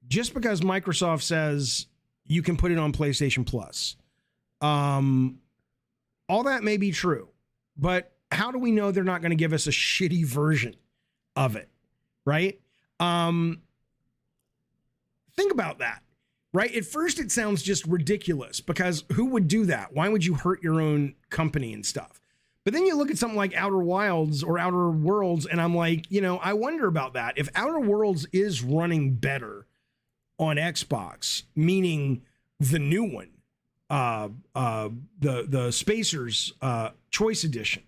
just because Microsoft says you can put it on PlayStation Plus, all that may be true, but how do we know they're not going to give us a shitty version of it, right? Think about that, right? At first, it sounds just ridiculous because who would do that? Why would you hurt your own company and stuff? But then you look at something like Outer Wilds or Outer Worlds, and I'm like, I wonder about that. If Outer Worlds is running better on Xbox, meaning the new one, the Spacers Choice Edition,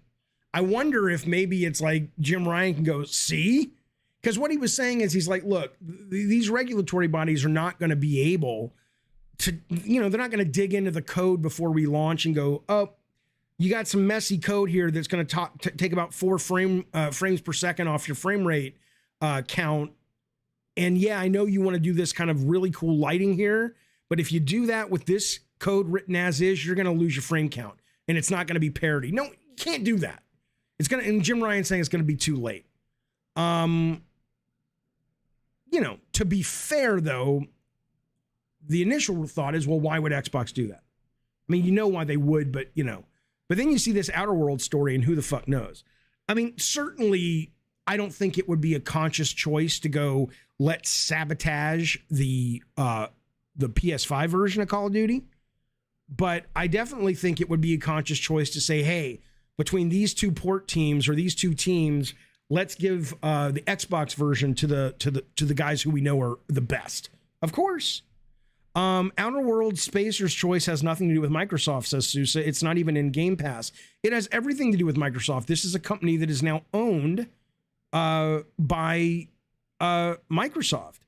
I wonder if maybe it's like Jim Ryan can go, see? Because what he was saying is he's like, look, these regulatory bodies are not going to be able to, they're not going to dig into the code before we launch and go, oh, you got some messy code here that's going to take about 4 frames per second off your frame rate count. And yeah, I know you want to do this kind of really cool lighting here, but if you do that with this code written as is, you're going to lose your frame count and it's not going to be parity. No, you can't do that. And Jim Ryan's saying it's going to be too late. To be fair though, the initial thought is, well, why would Xbox do that? I mean, why they would, but then you see this Outer World story and who the fuck knows? I mean, certainly I don't think it would be a conscious choice to go, let's sabotage the PS5 version of Call of Duty. But I definitely think it would be a conscious choice to say, hey, between these two port teams or these two teams, let's give the Xbox version to the guys who we know are the best. Of course. Outer Worlds Spacer's Choice has nothing to do with Microsoft, says Sousa. It's not even in Game Pass. It has everything to do with Microsoft. This is a company that is now owned by Microsoft.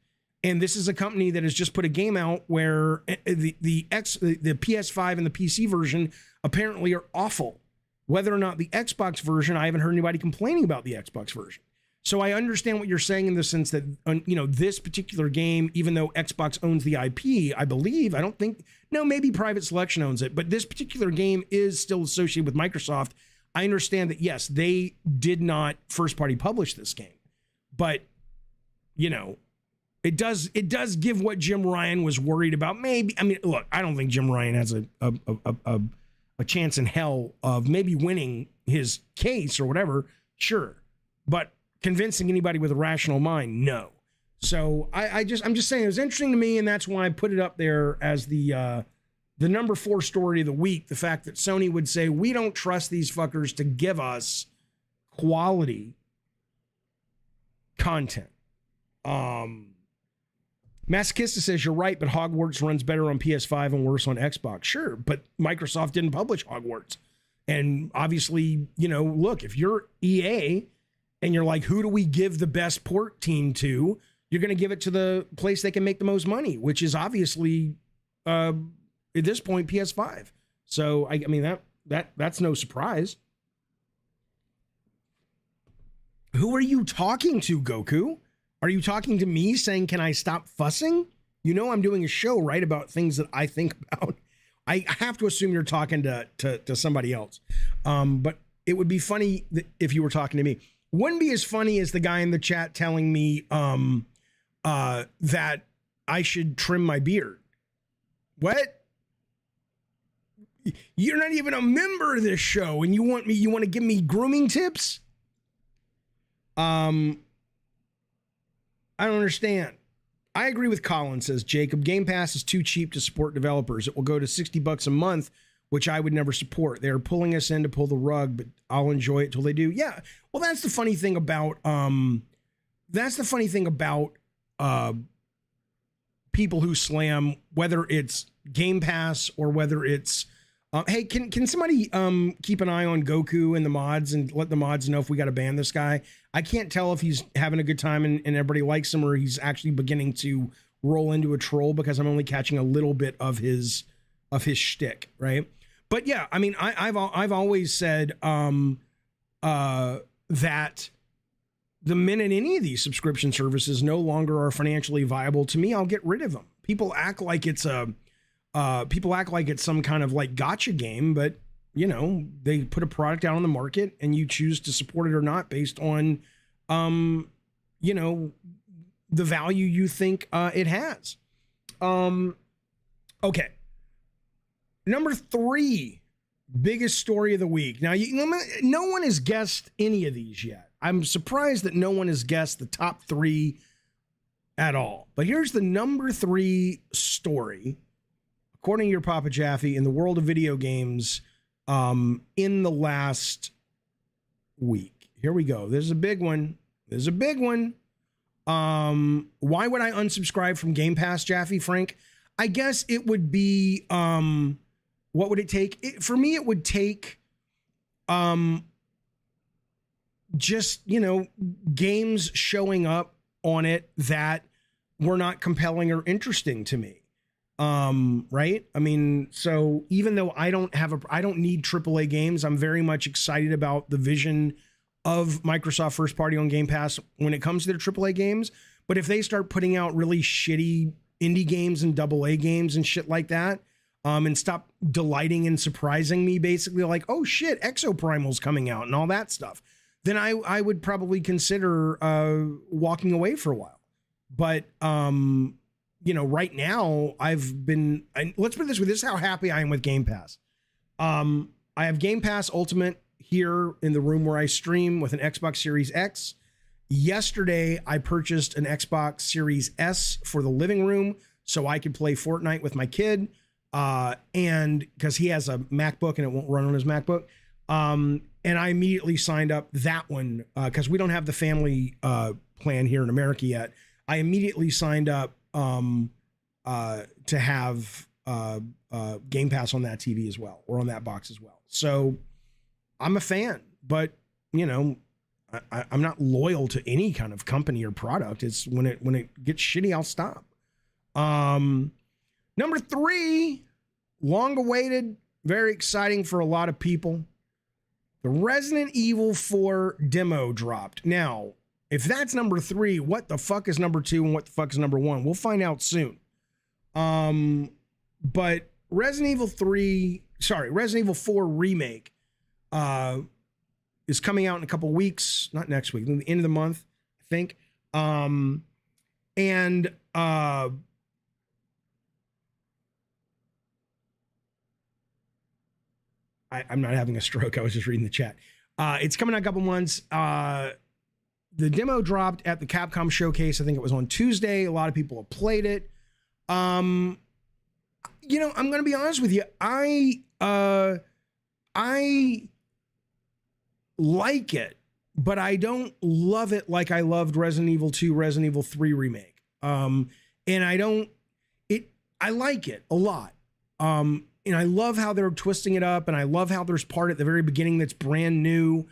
And this is a company that has just put a game out where the PS5 and the PC version apparently are awful. Whether or not the Xbox version, I haven't heard anybody complaining about the Xbox version. So I understand what you're saying in the sense that, this particular game, even though Xbox owns the IP, I believe, maybe Private Selection owns it, but this particular game is still associated with Microsoft. I understand that, yes, they did not first party publish this game, but, it does give what Jim Ryan was worried about. Maybe, I mean, look, I don't think Jim Ryan has a chance in hell of maybe winning his case or whatever. Sure, but convincing anybody with a rational mind, no. So I'm just saying it was interesting to me, and that's why I put it up there as the number 4 story of the week. The fact that Sony would say we don't trust these fuckers to give us quality content. Masochista says you're right, but Hogwarts runs better on PS5 and worse on Xbox. Sure, but Microsoft didn't publish Hogwarts. And obviously, you know, look, if you're EA and you're like, who do we give the best port team to? You're going to give it to the place they can make the most money, which is obviously, at this point, PS5. So, I mean, that's no surprise. Who are you talking to, Goku? Are you talking to me saying, can I stop fussing? You know I'm doing a show, right, about things that I think about. I have to assume you're talking to somebody else. But it would be funny if you were talking to me. Wouldn't be as funny as the guy in the chat telling me that I should trim my beard. What? You're not even a member of this show, and you want to give me grooming tips? I don't understand. I agree with Colin, says Jacob. Game Pass is too cheap to support developers. It will go to $60 a month, which I would never support. They're pulling us in to pull the rug, but I'll enjoy it till they do. Yeah. Well, that's the funny thing about people who slam, whether it's Game Pass or whether it's hey, can somebody keep an eye on Goku and the mods and let the mods know if we got to ban this guy? I can't tell if he's having a good time and everybody likes him, or he's actually beginning to roll into a troll, because I'm only catching a little bit of his shtick, right? But yeah, I mean, I've always said that the minute any of these subscription services no longer are financially viable to me, I'll get rid of them. People act like it's some kind of like gotcha game, but you know, they put a product out on the market and you choose to support it or not based on, you know, the value you think it has. Okay. Number 3, biggest story of the week. Now, no one has guessed any of these yet. I'm surprised that no one has guessed the top 3 at all. But here's the number 3 story, according to your Papa Jaffe, in the world of video games in the last week. Here we go. There's a big one. Why would I unsubscribe from Game Pass, Jaffe, Frank? I guess it would be, what would it take? For me, it would take just, you know, games showing up on it that were not compelling or interesting to me. Right? I mean, so even though I don't need AAA games, I'm very much excited about the vision of Microsoft first party on Game Pass when it comes to their AAA games. But if they start putting out really shitty indie games and AA games and shit like that, and stop delighting and surprising me, basically like, oh shit, Exoprimal's coming out and all that stuff, then I would probably consider walking away for a while. But you know, right now let's put it this way. This is how happy I am with Game Pass. I have Game Pass Ultimate here in the room where I stream with an Xbox Series X. Yesterday, I purchased an Xbox Series S for the living room so I could play Fortnite with my kid. And because he has a MacBook and it won't run on his MacBook. And I immediately signed up that one because we don't have the family plan here in America yet. I immediately signed up to have Game Pass on that TV as well, or on that box as well. So I'm a fan, but you know, I'm not loyal to any kind of company or product. It's when it gets shitty, I'll stop. Number 3, long awaited, very exciting for a lot of people. The Resident Evil 4 demo dropped. Now, if that's number 3, what the fuck is number 2 and what the fuck is number 1? We'll find out soon. But Resident Evil 4 remake is coming out in a couple weeks, not next week, the end of the month, I think. And I'm not having a stroke. I was just reading the chat. It's coming out a couple months. The demo dropped at the Capcom showcase. I think it was on Tuesday. A lot of people have played it. I'm going to be honest with you. I like it, but I don't love it like I loved Resident Evil 2, Resident Evil 3 remake. And I like it a lot. And I love how they're twisting it up, and I love how there's part at the very beginning that's brand new.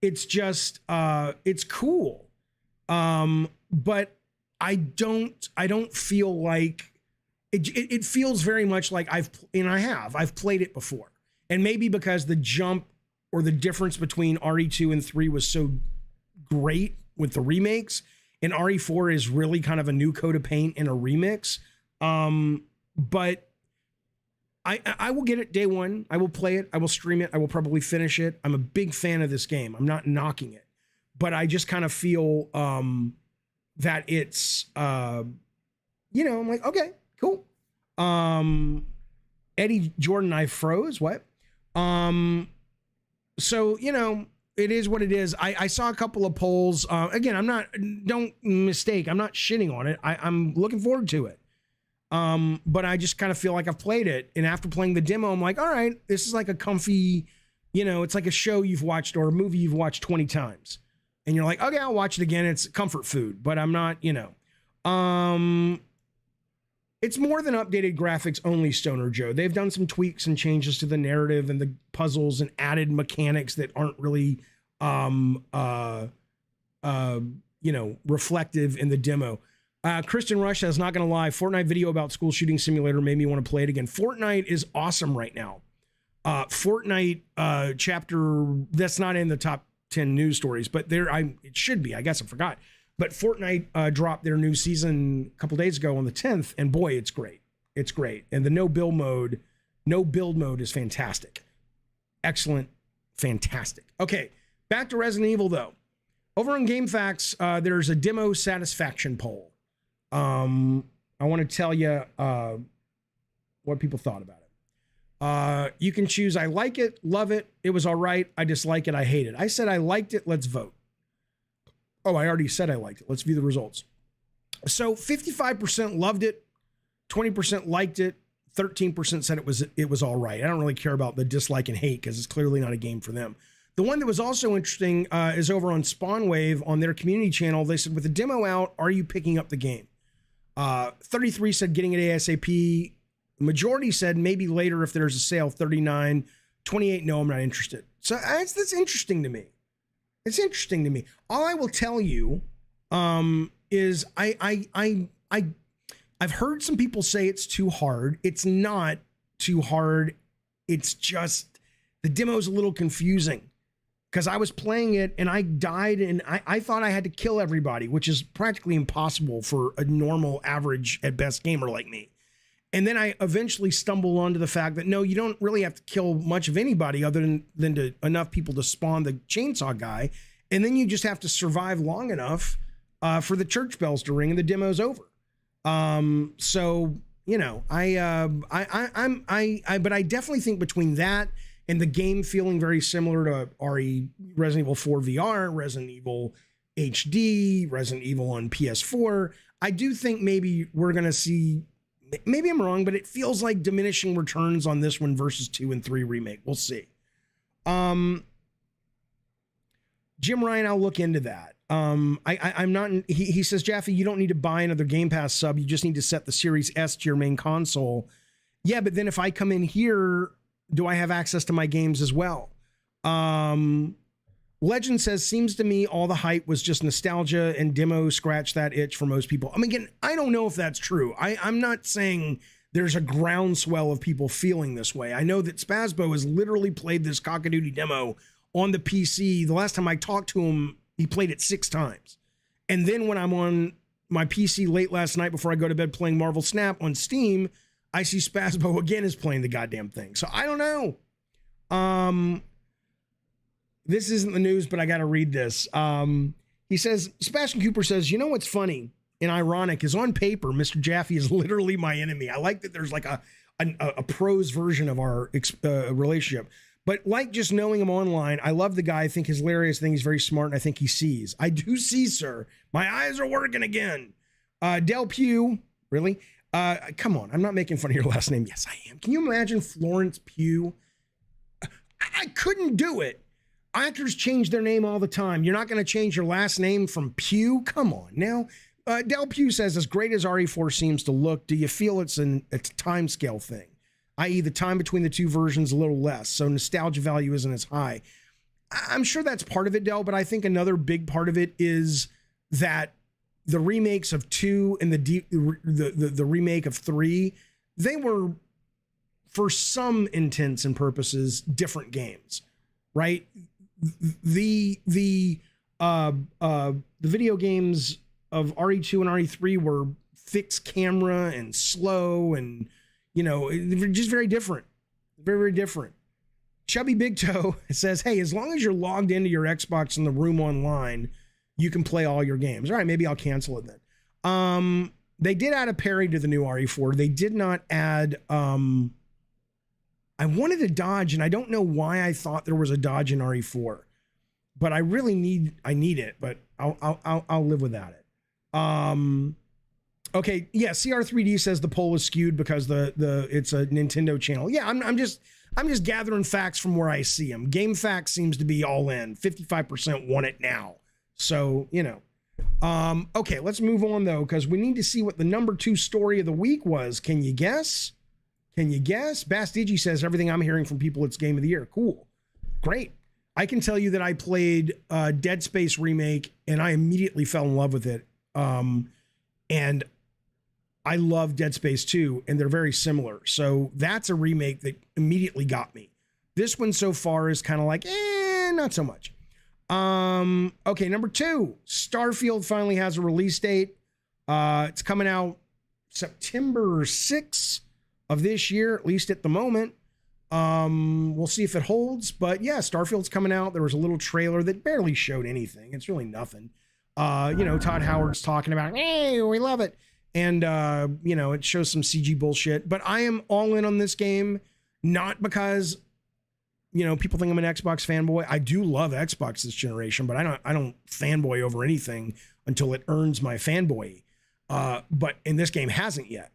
It's just, it's cool. But I don't feel like it feels very much like I've played it before. And maybe because the jump or the difference between RE2 and 3 was so great with the remakes, and RE4 is really kind of a new coat of paint in a remix. But I will get it day one. I will play it. I will stream it. I will probably finish it. I'm a big fan of this game. I'm not knocking it, but I just kind of feel that it's, I'm like, okay, cool. Eddie Jordan, I froze. What? So, it is what it is. I saw a couple of polls. Again, don't mistake, I'm not shitting on it. I'm looking forward to it. But I just kind of feel like I've played it. And after playing the demo, I'm like, all right, this is like a comfy, it's like a show you've watched or a movie you've watched 20 times. And you're like, okay, I'll watch it again. It's comfort food, but I'm not, it's more than updated graphics only, Stoner Joe. They've done some tweaks and changes to the narrative and the puzzles and added mechanics that aren't really, reflective in the demo. Kristen Rush says, not going to lie, Fortnite video about school shooting simulator made me want to play it again. Fortnite is awesome right now. Fortnite chapter, that's not in the top 10 news stories, but it should be. I guess I forgot. But Fortnite dropped their new season a couple days ago on the 10th, and boy, it's great. It's great. And the no build mode is fantastic. Excellent. Fantastic. Okay, back to Resident Evil, though. Over on GameFAQs, there's a demo satisfaction poll. I want to tell you what people thought about it. You can choose I like it, love it, it was all right, I dislike it, I hate it. I said I liked it, let's vote. Oh, I already said I liked it. Let's view the results. So 55% loved it, 20% liked it, 13% said it was all right. I don't really care about the dislike and hate because it's clearly not a game for them. The one that was also interesting is over on Spawnwave on their community channel. They said, with the demo out, are you picking up the game? 33 said getting it ASAP. Majority said maybe later if there's a sale. 39, 28, no, I'm not interested. So that's interesting to me. It's interesting to me. All I will tell you is I've heard some people say it's too hard. It's not too hard. It's just the demo's a little confusing because I was playing it and I died and I thought I had to kill everybody, which is practically impossible for a normal, average at best gamer like me. And then I eventually stumbled onto the fact that no, you don't really have to kill much of anybody other than to enough people to spawn the chainsaw guy. And then you just have to survive long enough for the church bells to ring and the demo's over. So, but I definitely think between that and the game feeling very similar to Resident Evil 4 VR, Resident Evil HD, Resident Evil on PS4, I do think maybe we're going to see, maybe I'm wrong, but it feels like diminishing returns on this one versus 2 and 3 remake. We'll see. Jim Ryan, I'll look into that. I'm not, he says, Jaffe, you don't need to buy another Game Pass sub. You just need to set the Series S to your main console. Yeah, but then if I come in here, do I have access to my games as well? Legend says, seems to me all the hype was just nostalgia and demo scratched that itch for most people. I mean, again, I don't know if that's true. I'm not saying there's a groundswell of people feeling this way. I know that Spazbo has literally played this Call of Duty demo on the PC. The last time I talked to him, he played it 6 times. And then when I'm on my PC late last night before I go to bed playing Marvel Snap on Steam, I see Spazbo again is playing the goddamn thing. So I don't know. This isn't the news, but I got to read this. He says, Sebastian Cooper says, you know what's funny and ironic is on paper, Mr. Jaffe is literally my enemy. I like that there's like a prose version of our relationship. But like just knowing him online, I love the guy. I think he's hilarious. I think he's very smart, and I think he sees. I do see, sir. My eyes are working again. Del Pugh, really? Come on, I'm not making fun of your last name. Yes, I am. Can you imagine Florence Pugh? I couldn't do it. Actors change their name all the time. You're not going to change your last name from Pugh? Come on now. Del Pugh says, as great as RE4 seems to look, do you feel it's a time scale thing? I.e. the time between the two versions a little less, so nostalgia value isn't as high. I'm sure that's part of it, Del, but I think another big part of it is that the remakes of 2 and the remake of 3, they were, for some intents and purposes, different games, right? The video games of RE2 and RE3 were fixed camera and slow and, you know, just very different. Very, very different. Chubby Big Toe says, hey, as long as you're logged into your Xbox in the room online, you can play all your games. All right, maybe I'll cancel it then. They did add a parry to the new RE4. They did not add, I wanted a dodge, and I don't know why I thought there was a dodge in RE4, but I really need it, but I'll live without it. Okay, yeah, CR3D says the poll is skewed because it's a Nintendo channel. Yeah, I'm just gathering facts from where I see them. Game Facts seems to be all in. 55% want it now. So, you know. Okay, let's move on though, because we need to see what the number 2 story of the week was. Can you guess? Bass Digi says everything I'm hearing from people, it's game of the year. Cool. Great. I can tell you that I played Dead Space remake and I immediately fell in love with it. And I love Dead Space 2, and they're very similar. So that's a remake that immediately got me. This one so far is kind of like, not so much. Okay, number 2, Starfield finally has a release date. It's coming out September 6th of this year, at least at the moment. We'll see if it holds, but yeah, Starfield's coming out. There was a little trailer that barely showed anything. It's really nothing. You know, Todd Howard's talking about, hey, we love it. And, you know, it shows some CG bullshit, but I am all in on this game, not because, you know, people think I'm an Xbox fanboy. I do love Xbox this generation, but I don't fanboy over anything until it earns my fanboy. But in this game hasn't yet.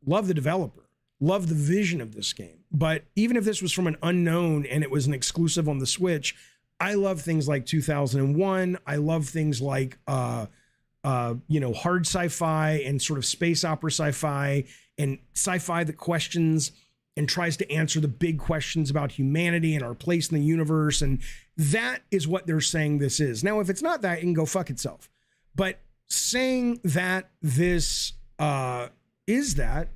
Love the developer, love the vision of this game. But even if this was from an unknown and it was an exclusive on the Switch, I love things like 2001. I love things like, you know, hard sci-fi and sort of space opera sci-fi and sci-fi that questions and tries to answer the big questions about humanity and our place in the universe. And that is what they're saying this is. Now, if it's not that, it can go fuck itself. But saying that this is that,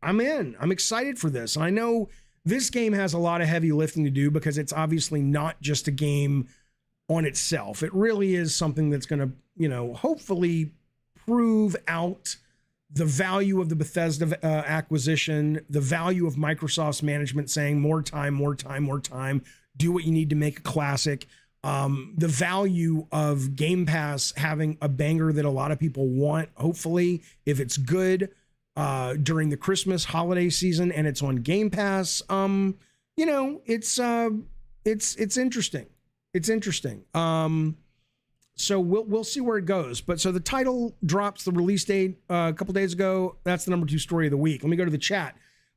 I'm in. I'm excited for this. And I know this game has a lot of heavy lifting to do because it's obviously not just a game on itself. It really is something that's going to, you know, hopefully prove out the value of the Bethesda acquisition, the value of Microsoft's management saying more time, do what you need to make a classic. The value of Game Pass having a banger that a lot of people want, hopefully, if it's good, during the Christmas holiday season and it's on Game Pass. You know, it's interesting. It's interesting. So we'll see where it goes. But so the title drops the release date a couple days ago. That's the number 2 story of the week. Let me go to the chat.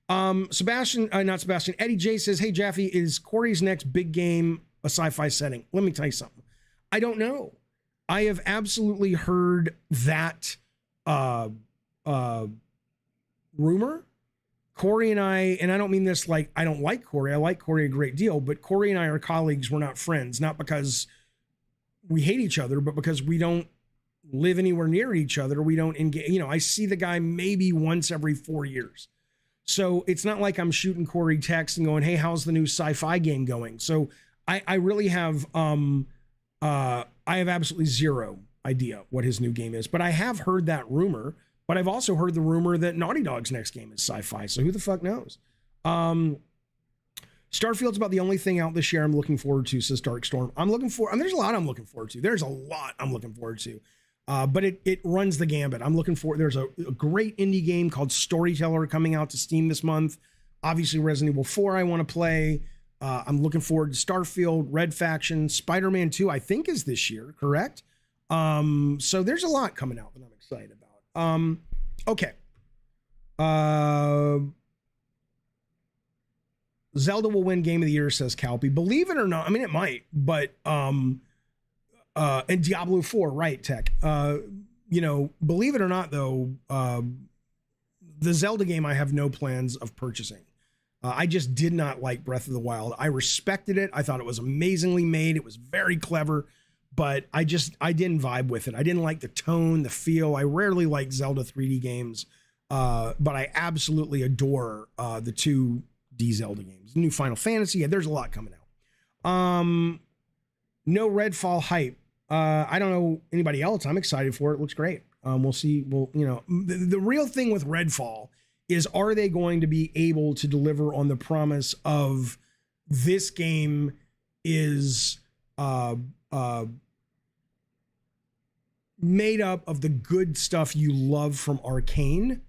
Eddie J says, hey, Jaffe, is Corey's next big game a sci-fi setting? Let me tell you something. I don't know. I have absolutely heard that rumor. Corey and I don't mean this like I don't like Corey. I like Corey a great deal, but Corey and I are colleagues. We're not friends, not because we hate each other, but because we don't live anywhere near each other. We don't engage. You know, I see the guy maybe once every 4 years. So it's not like I'm shooting Corey texts and going, hey, how's the new sci-fi game going? So I really have, I have absolutely zero idea what his new game is, but I have heard that rumor. But I've also heard the rumor that Naughty Dog's next game is sci-fi. So who the fuck knows? Starfield's about the only thing out this year I'm looking forward to, says Darkstorm. There's a lot I'm looking forward to. But it runs the gambit. There's a great indie game called Storyteller coming out to Steam this month. Obviously, Resident Evil 4 I want to play. I'm looking forward to Starfield, Red Faction, Spider-Man 2, I think is this year, correct? So there's a lot coming out that I'm excited about. Okay. Zelda will win Game of the Year, says Calpy. Believe it or not, I mean, it might, but, and Diablo 4, right, Tech. Believe it or not, though, the Zelda game I have no plans of purchasing. I just did not like Breath of the Wild. I respected it. I thought it was amazingly made. It was very clever, but I didn't vibe with it. I didn't like the tone, the feel. I rarely like Zelda 3D games, but I absolutely adore the 2D Zelda games. New Final Fantasy. Yeah, there's a lot coming out. No Redfall hype. I don't know anybody else. I'm excited for it. It looks great. We'll see. The real thing with Redfall is, are they going to be able to deliver on the promise of this game is made up of the good stuff you love from Arcane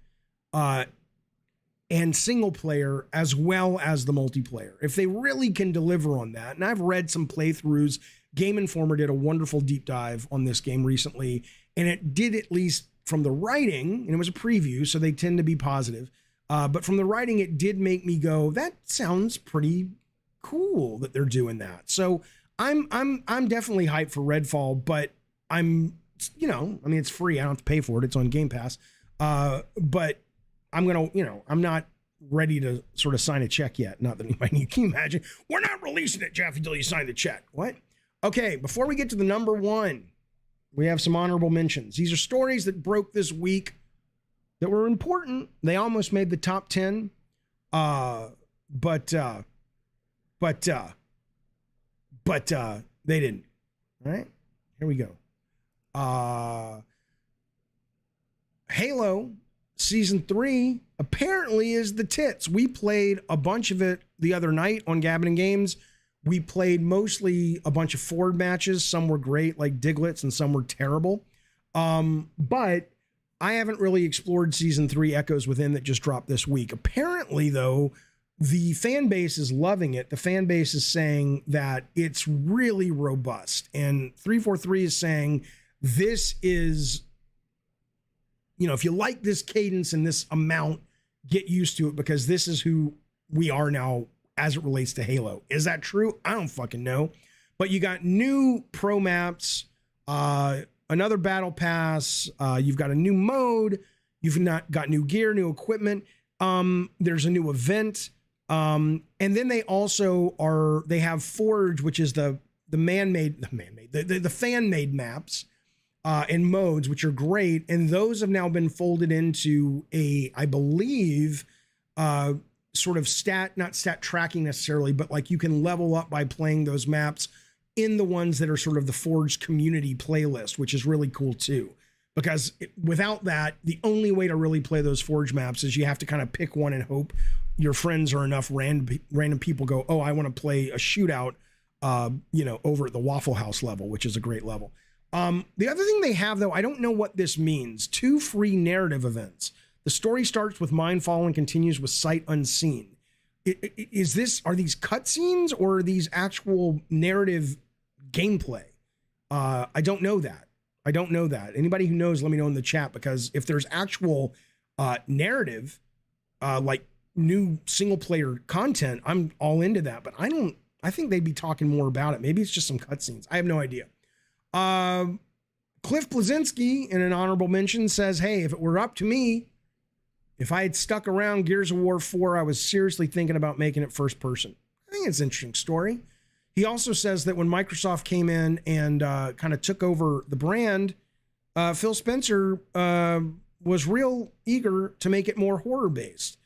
and single player as well as the multiplayer. If they really can deliver on that, and I've read some playthroughs, Game Informer did a wonderful deep dive on this game recently, and it did, at least from the writing, and it was a preview, so they tend to be positive, but from the writing, it did make me go, that sounds pretty cool that they're doing that. So I'm definitely hyped for Redfall, but it's free. I don't have to pay for it. It's on Game Pass. But I'm not ready to sort of sign a check yet. Not that anybody can you imagine. We're not releasing it, Jeff, until you sign the check. What? Okay, before we get to the number one, we have some honorable mentions. These are stories that broke this week that were important. They almost made the top 10. But they didn't. All right, here we go. Halo Season 3 apparently is the tits. We played a bunch of it the other night on Gabbin' Games. We played mostly a bunch of Ford matches. Some were great, like Diglett's, and some were terrible. But I haven't really explored Season 3 Echoes Within that just dropped this week. Apparently, though, the fan base is loving it. The fan base is saying that it's really robust. And 343 is saying this is, if you like this cadence and this amount, get used to it, because this is who we are now as it relates to Halo. Is that true? I don't fucking know. But you got new pro maps, another battle pass. You've got a new mode. You've not got new gear, new equipment. There's a new event. And then they also they have Forge, which is the fan-made maps and modes, which are great. And those have now been folded into I believe, sort of not stat tracking necessarily, but like you can level up by playing those maps in the ones that are sort of the Forge community playlist, which is really cool too. Because without that, the only way to really play those Forge maps is you have to kind of pick one and hope your friends are enough random people go, oh, I want to play a shootout, over at the Waffle House level, which is a great level. The other thing they have, though, I don't know what this means. 2 free narrative events. The story starts with Mindfall and continues with Sight Unseen. Are these cutscenes or are these actual narrative gameplay? I don't know that. Anybody who knows, let me know in the chat, because if there's actual narrative, like new single player content, I'm all into that. But I think they'd be talking more about it. Maybe it's just some cutscenes. I have no idea. Cliff Blazinski, in an honorable mention, says, hey, if it were up to me, if I had stuck around Gears of War 4, I was seriously thinking about making it first person. I think it's an interesting story. He also says that when Microsoft came in and kind of took over the brand, Phil Spencer was real eager to make it more horror-based.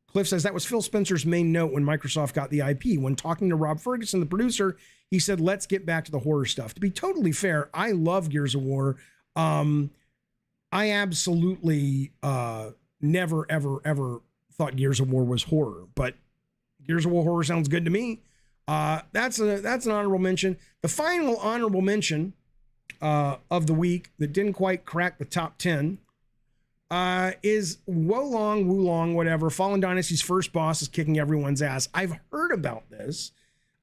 Cliff says that was Phil Spencer's main note when Microsoft got the IP. When talking to Rob Ferguson, the producer, he said, let's get back to the horror stuff. To be totally fair, I love Gears of War. I absolutely never, ever, ever thought Gears of War was horror. But, Gears of War horror sounds good to me. That's an honorable mention. The final honorable mention of the week that didn't quite crack the top 10 is Wulong, whatever. Fallen Dynasty's first boss is kicking everyone's ass. I've heard about this.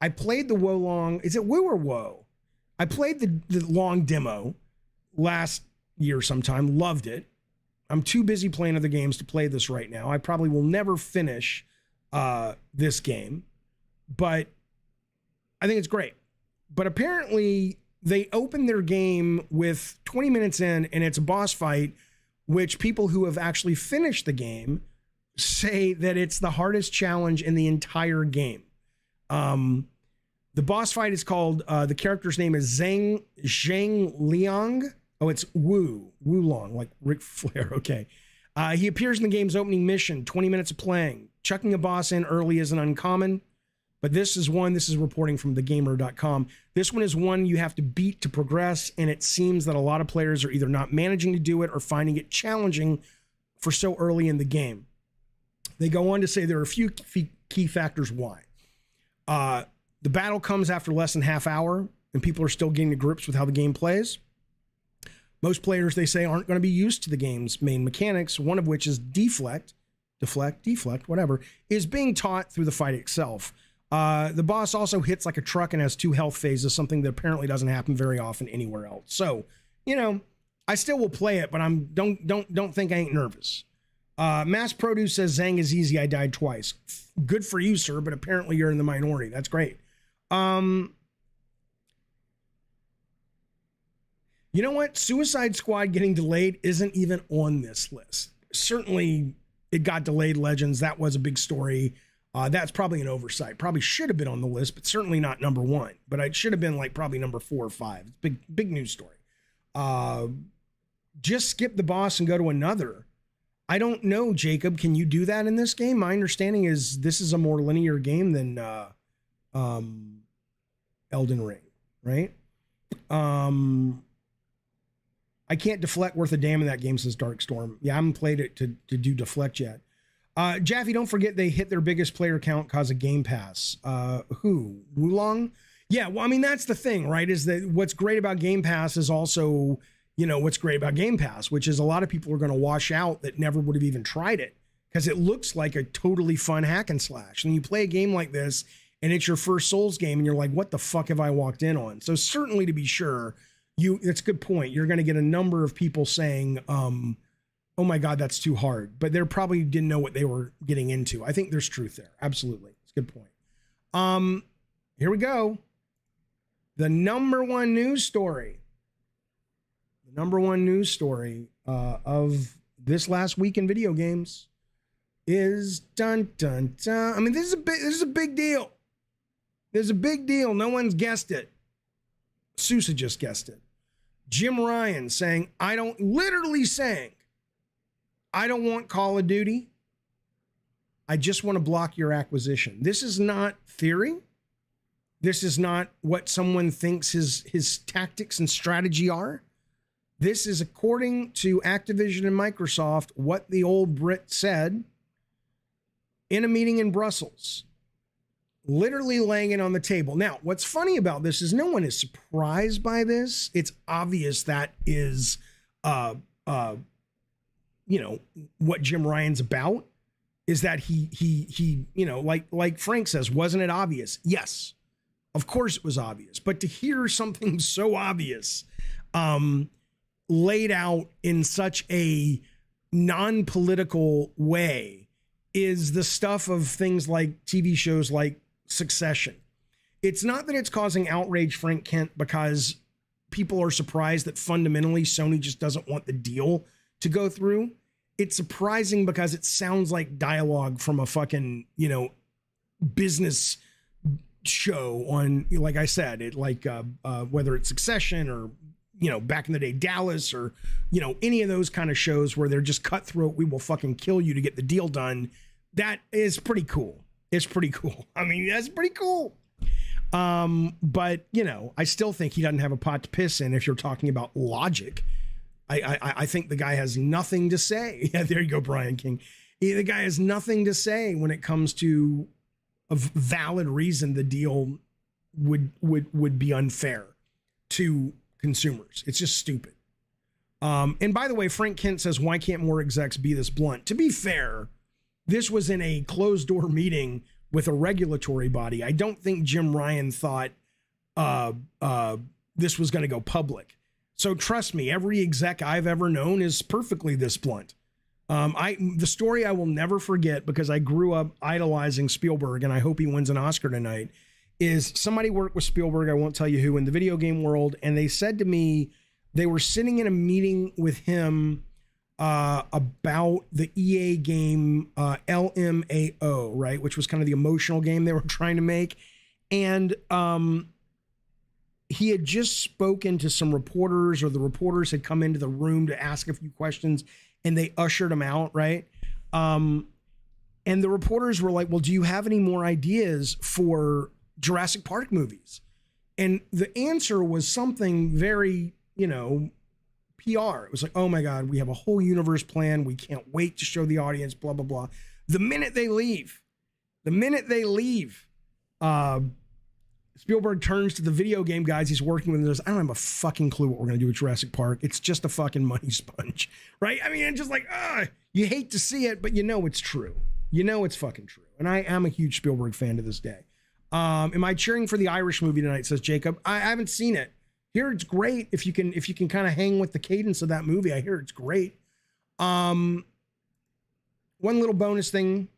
I played the Wulong. Is it Wu or Woe? I played the long demo last year sometime. Loved it. I'm too busy playing other games to play this right now. I probably will never finish this game, but I think it's great. But apparently they opened their game with 20 minutes in, and it's a boss fight, which people who have actually finished the game say that it's the hardest challenge in the entire game. The boss fight is called, the character's name is Zhang Liang. Oh, it's Wulong, like Ric Flair. Okay. He appears in the game's opening mission, 20 minutes of playing. Chucking a boss in early isn't uncommon, but this is reporting from thegamer.com. This one is one you have to beat to progress, and it seems that a lot of players are either not managing to do it or finding it challenging for so early in the game. They go on to say there are a few key factors why. The battle comes after less than half hour, and people are still getting to grips with how the game plays. Most players, they say, aren't going to be used to the game's main mechanics, one of which is deflect, whatever, is being taught through the fight itself. The boss also hits like a truck and has 2 health phases, something that apparently doesn't happen very often anywhere else. So, I still will play it, but don't think I ain't nervous. Mass Produce says Zhang is easy. I died twice. Good for you, sir, but apparently you're in the minority. That's great. You know what? Suicide Squad getting delayed isn't even on this list. Certainly, it got delayed, Legends. That was a big story. That's probably an oversight. Probably should have been on the list, but certainly not number 1. But it should have been like probably number 4 or 5. It's big news story. Just skip the boss and go to another. I don't know, Jacob. Can you do that in this game? My understanding is this is a more linear game than Elden Ring, right? I can't deflect worth a damn in that game, says Darkstorm. Yeah, I haven't played it to do deflect yet. Jaffe, don't forget they hit their biggest player count because of Game Pass. Who? Wulong? Yeah, well, I mean, that's the thing, right? Is that what's great about Game Pass is also, what's great about Game Pass, which is a lot of people are going to wash out that never would have even tried it because it looks like a totally fun hack and slash. And you play a game like this and it's your first Souls game and you're like, what the fuck have I walked in on? So certainly to be sure, that's a good point. You're going to get a number of people saying, oh my God, that's too hard. But they probably didn't know what they were getting into. I think there's truth there. Absolutely. It's a good point. Here we go. The number one news story. The number one news story of this last week in video games is dun dun dun. I mean, this is a big deal. There's a big deal. No one's guessed it. Sousa just guessed it. Jim Ryan saying, I don't want Call of Duty. I just want to block your acquisition. This is not theory. This is not what someone thinks his tactics and strategy are. This is according to Activision and Microsoft, what the old Brit said in a meeting in Brussels. Literally laying it on the table. Now, what's funny about this is no one is surprised by this. It's obvious that is, what Jim Ryan's about is that he, like Frank says, wasn't it obvious? Yes, of course it was obvious. But to hear something so obvious, laid out in such a non-political way is the stuff of things like TV shows like Succession. It's not that it's causing outrage, Frank Kent, because people are surprised that fundamentally Sony just doesn't want the deal to go through. It's surprising because it sounds like dialogue from a fucking, business show on, like I said, whether it's Succession or, back in the day, Dallas or, any of those kind of shows where they're just cutthroat. We will fucking kill you to get the deal done. That is pretty cool. It's pretty cool. I mean, that's pretty cool. But I still think he doesn't have a pot to piss in if you're talking about logic. I think the guy has nothing to say. Yeah, there you go, Brian King. The guy has nothing to say when it comes to a valid reason the deal would be unfair to consumers. It's just stupid. And by the way, Frank Kent says, why can't more execs be this blunt? To be fair, this was in a closed door meeting with a regulatory body. I don't think Jim Ryan thought this was going to go public. So trust me, every exec I've ever known is perfectly this blunt. The story I will never forget, because I grew up idolizing Spielberg, and I hope he wins an Oscar tonight, is somebody worked with Spielberg, I won't tell you who, in the video game world, and they said to me they were sitting in a meeting with him about the EA game LMAO, right, which was kind of the emotional game they were trying to make. And he had just spoken to some reporters, or the reporters had come into the room to ask a few questions, and they ushered him out, right? And the reporters were like, well, do you have any more ideas for Jurassic Park movies? And the answer was something very, PR. It was like, oh my God, we have a whole universe plan. We can't wait to show the audience, blah, blah, blah. The minute they leave, Spielberg turns to the video game guys he's working with and goes, I don't have a fucking clue what we're going to do with Jurassic Park. It's just a fucking money sponge, right? I mean, it's just like, you hate to see it, but it's true. It's fucking true. And I am a huge Spielberg fan to this day. Am I cheering for the Irish movie tonight, says Jacob. I haven't seen it. Here it's great if you can kind of hang with the cadence of that movie. I hear it's great. One little bonus thing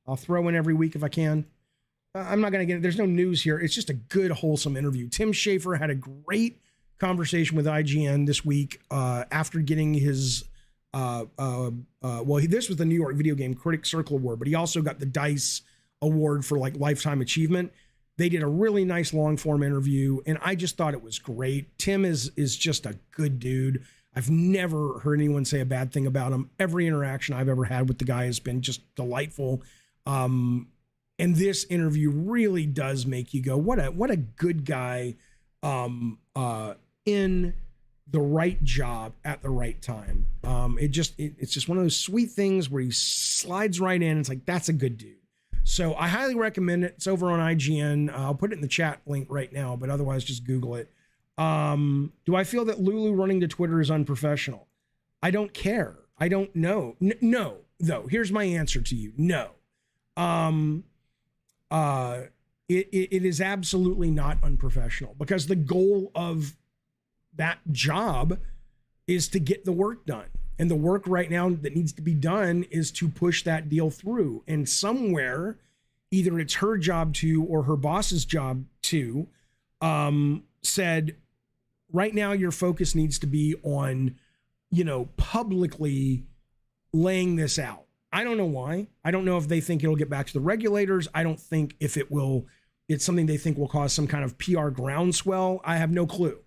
I'll throw in every week if I can. I'm not going to get it. There's no news here. It's just a good, wholesome interview. Tim Schafer had a great conversation with IGN this week after getting his, this was the New York Video Game Critics Circle Award, but he also got the DICE Award for like Lifetime Achievement. They did a really nice long form interview, and I just thought it was great. Tim is just a good dude. I've never heard anyone say a bad thing about him. Every interaction I've ever had with the guy has been just delightful. And this interview really does make you go, what a good guy in the right job at the right time. It's just one of those sweet things where he slides right in. It's like, that's a good dude. So I highly recommend it. It's over on IGN. I'll put it in the chat link right now, but otherwise just Google it. Do I feel that Lulu running to Twitter is unprofessional? I don't care. I don't know. No, though. Here's my answer to you. No. It is absolutely not unprofessional, because the goal of that job is to get the work done. And the work right now that needs to be done is to push that deal through. And somewhere, either it's her job to, or her boss's job to, said, right now your focus needs to be on, publicly laying this out. I don't know why. I don't know if they think it'll get back to the regulators. I don't think if it's something they think will cause some kind of PR groundswell. I have no clue.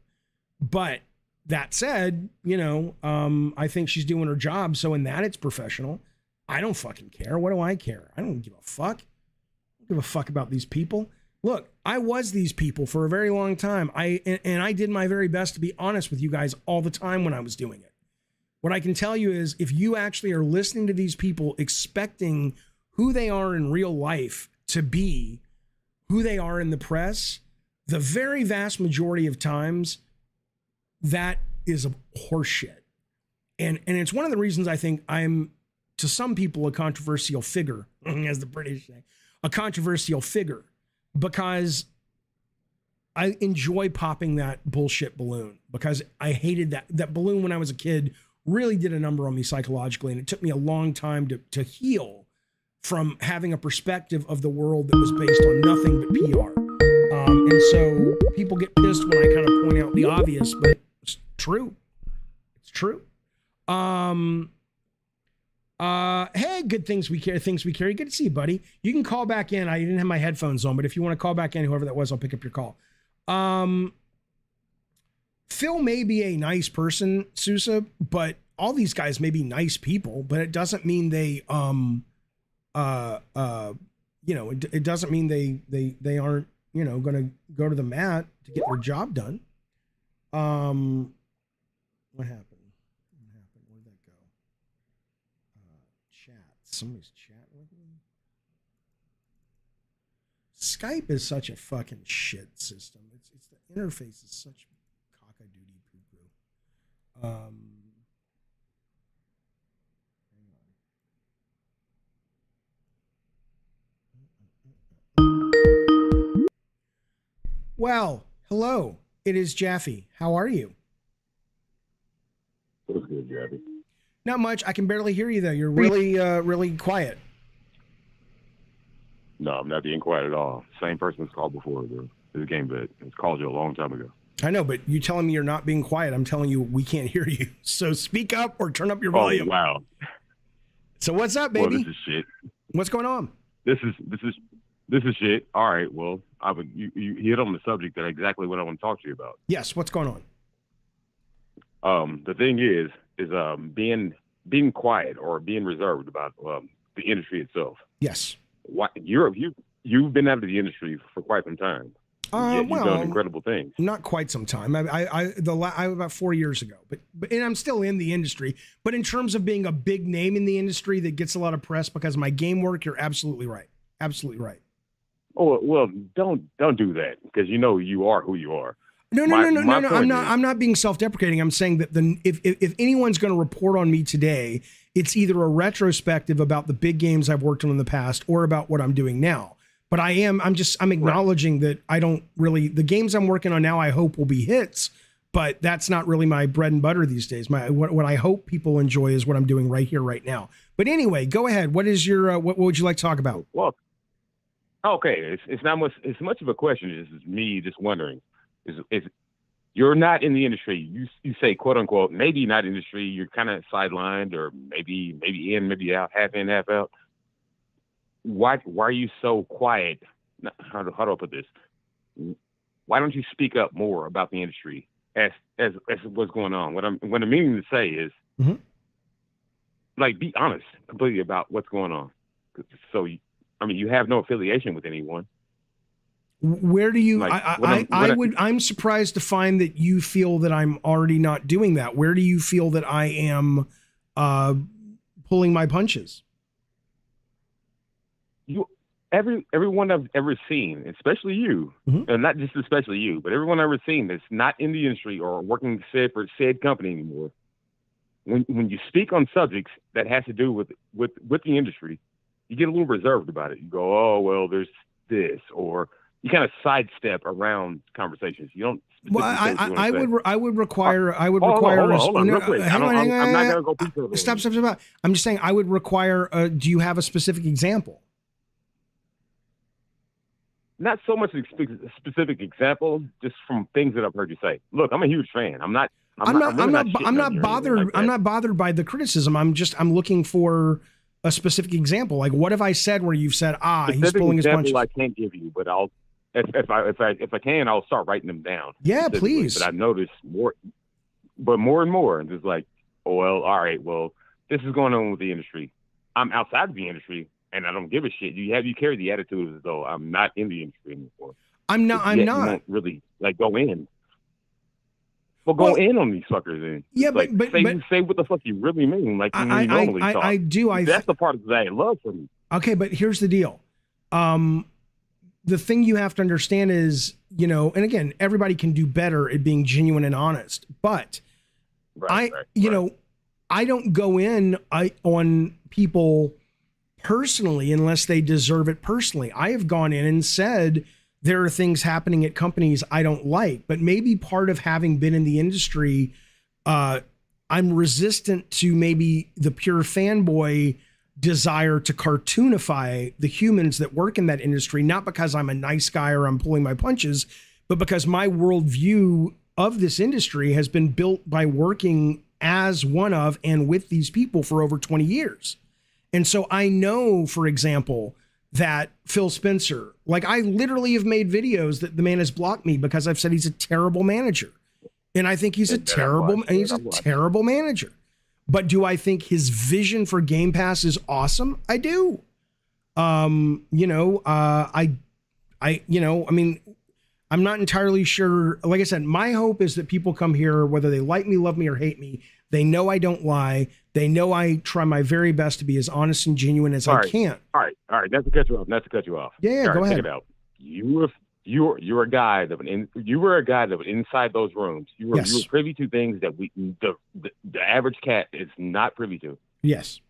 But that said, I think she's doing her job. So in that, it's professional. I don't fucking care. What do I care? I don't give a fuck. I don't give a fuck about these people. Look, I was these people for a very long time. I did my very best to be honest with you guys all the time when I was doing it. What I can tell you is, if you actually are listening to these people expecting who they are in real life to be who they are in the press, the very vast majority of times, that is a horseshit. And it's one of the reasons I think I'm, to some people, a controversial figure, as the British say, a controversial figure, because I enjoy popping that bullshit balloon, because I hated that balloon when I was a kid. Really did a number on me psychologically, and it took me a long time to heal from having a perspective of the world that was based on nothing but PR. And so people get pissed when I kind of point out the obvious, but it's true. It's true. Hey, good things we carry, things we carry. Good to see you, buddy. You can call back in. I didn't have my headphones on, but if you want to call back in, whoever that was, I'll pick up your call. Phil may be a nice person, Sousa, but all these guys may be nice people, but it doesn't mean they, it doesn't mean they aren't, going to go to the mat to get their job done. What happened? What happened? Where'd that go? Chat. Somebody's chatting with me. Skype is such a fucking shit system. It's the interface is such cockadoodie poo poo. Well, hello. It is Jaffe. How are you? What's good, Jaffe? Not much. I can barely hear you though. You're really quiet. No, I'm not being quiet at all. Same person that's called before, bro. This game, but it's called you a long time ago. I know, but you telling me you're not being quiet. I'm telling you we can't hear you. So speak up or turn up your volume. Oh, wow. So what's up, baby? Well, this is shit. What's going on? This is shit. All right. Well, you hit on the subject that exactly what I want to talk to you about. Yes. What's going on? The thing is being quiet or being reserved about the industry itself. Yes. Why you've been out of the industry for quite some time. You've done incredible things. Not quite some time. I about 4 years ago, but and I'm still in the industry. But in terms of being a big name in the industry that gets a lot of press because of my game work, you're absolutely right. Absolutely right. Oh well, don't do that because you are who you are. No. I'm not being self-deprecating. I'm saying that if anyone's going to report on me today, it's either a retrospective about the big games I've worked on in the past or about what I'm doing now. But I'm acknowledging that I don't really, the games I'm working on now, I hope will be hits, but that's not really my bread and butter these days. What I hope people enjoy is what I'm doing right here, right now. But anyway, go ahead. What is your, what would you like to talk about? Well, okay. It's not much, it's much of a question. It's me just wondering is you're not in the industry. You say, quote unquote, maybe not in the industry. You're kind of sidelined or maybe in, maybe out, half in, half out. Why are you so quiet? How do I put this? Why don't you speak up more about the industry as what's going on? What I'm meaning to say is, like, be honest completely about what's going on. So, you have no affiliation with anyone. Where do you? Like, I'm surprised to find that you feel that I'm already not doing that. Where do you feel that I am pulling my punches? Everyone I've ever seen, especially you, and not just especially you, but everyone I've ever seen that's not in the industry or working for said company anymore, when you speak on subjects that has to do with the industry, you get a little reserved about it. You go, oh well, there's this, or you kind of sidestep around conversations. You don't. Well, I would require. Hold on, real quick. I'm not gonna go piece of it. Stop. I'm just saying I would require. Do you have a specific example? Not so much a specific example, just from things that I've heard you say. Look, I'm a huge fan. I'm not bothered. I'm not bothered by the criticism. I'm looking for a specific example. Like, what have I said where you've said, he's pulling his punches? I can't give you, but I'll if I can, I'll start writing them down. Yeah, please. But I've noticed more and more, and it's like, oh well, all right, well, this is going on with the industry. I'm outside of the industry. And I don't give a shit. You carry the attitude as though I'm not in the industry anymore. I'm not. You won't really go in. Well, go in on these fuckers then. Yeah, but say what the fuck you really mean. Like when you normally talk. I do. That's the part that I love from you. Okay, but here's the deal. The thing you have to understand is, and again, everybody can do better at being genuine and honest. But I don't go in on people personally unless they deserve it personally. I have gone in and said there are things happening at companies I don't like, but maybe part of having been in the industry, I'm resistant to maybe the pure fanboy desire to cartoonify the humans that work in that industry, not because I'm a nice guy or I'm pulling my punches, but because my worldview of this industry has been built by working as one of and with these people for over 20 years. And so I know, for example, that Phil Spencer, like I literally have made videos that the man has blocked me because I've said he's a terrible manager. And I think he's a terrible manager. But do I think his vision for Game Pass is awesome? I do. I'm not entirely sure. Like I said, my hope is that people come here, whether they like me, love me, or hate me. They know I don't lie. They know I try my very best to be as honest and genuine as I can. All right. Not to cut you off. Yeah, go ahead. Check it out. you're a guy you were a guy that was inside those rooms. You were privy to things that the average cat is not privy to. Yes.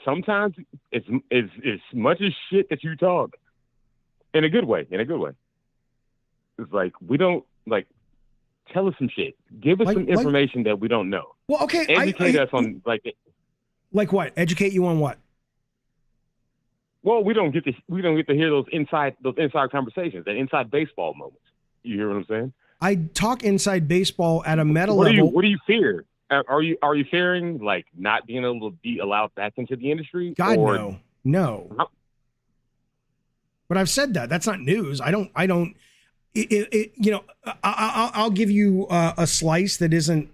Sometimes it's much as shit that you talk in a good way. It's like, we don't like, tell us some shit. Give us some information that we don't know. Well, okay. Educate us on like what? Educate you on what? Well, we don't get to hear those inside conversations, that inside baseball moments. You hear what I'm saying? I talk inside baseball at a meta level. What do you fear? Are you fearing like not being able to be allowed back into the industry? God, no. But I've said that. That's not news. I don't. I'll give you a slice that isn't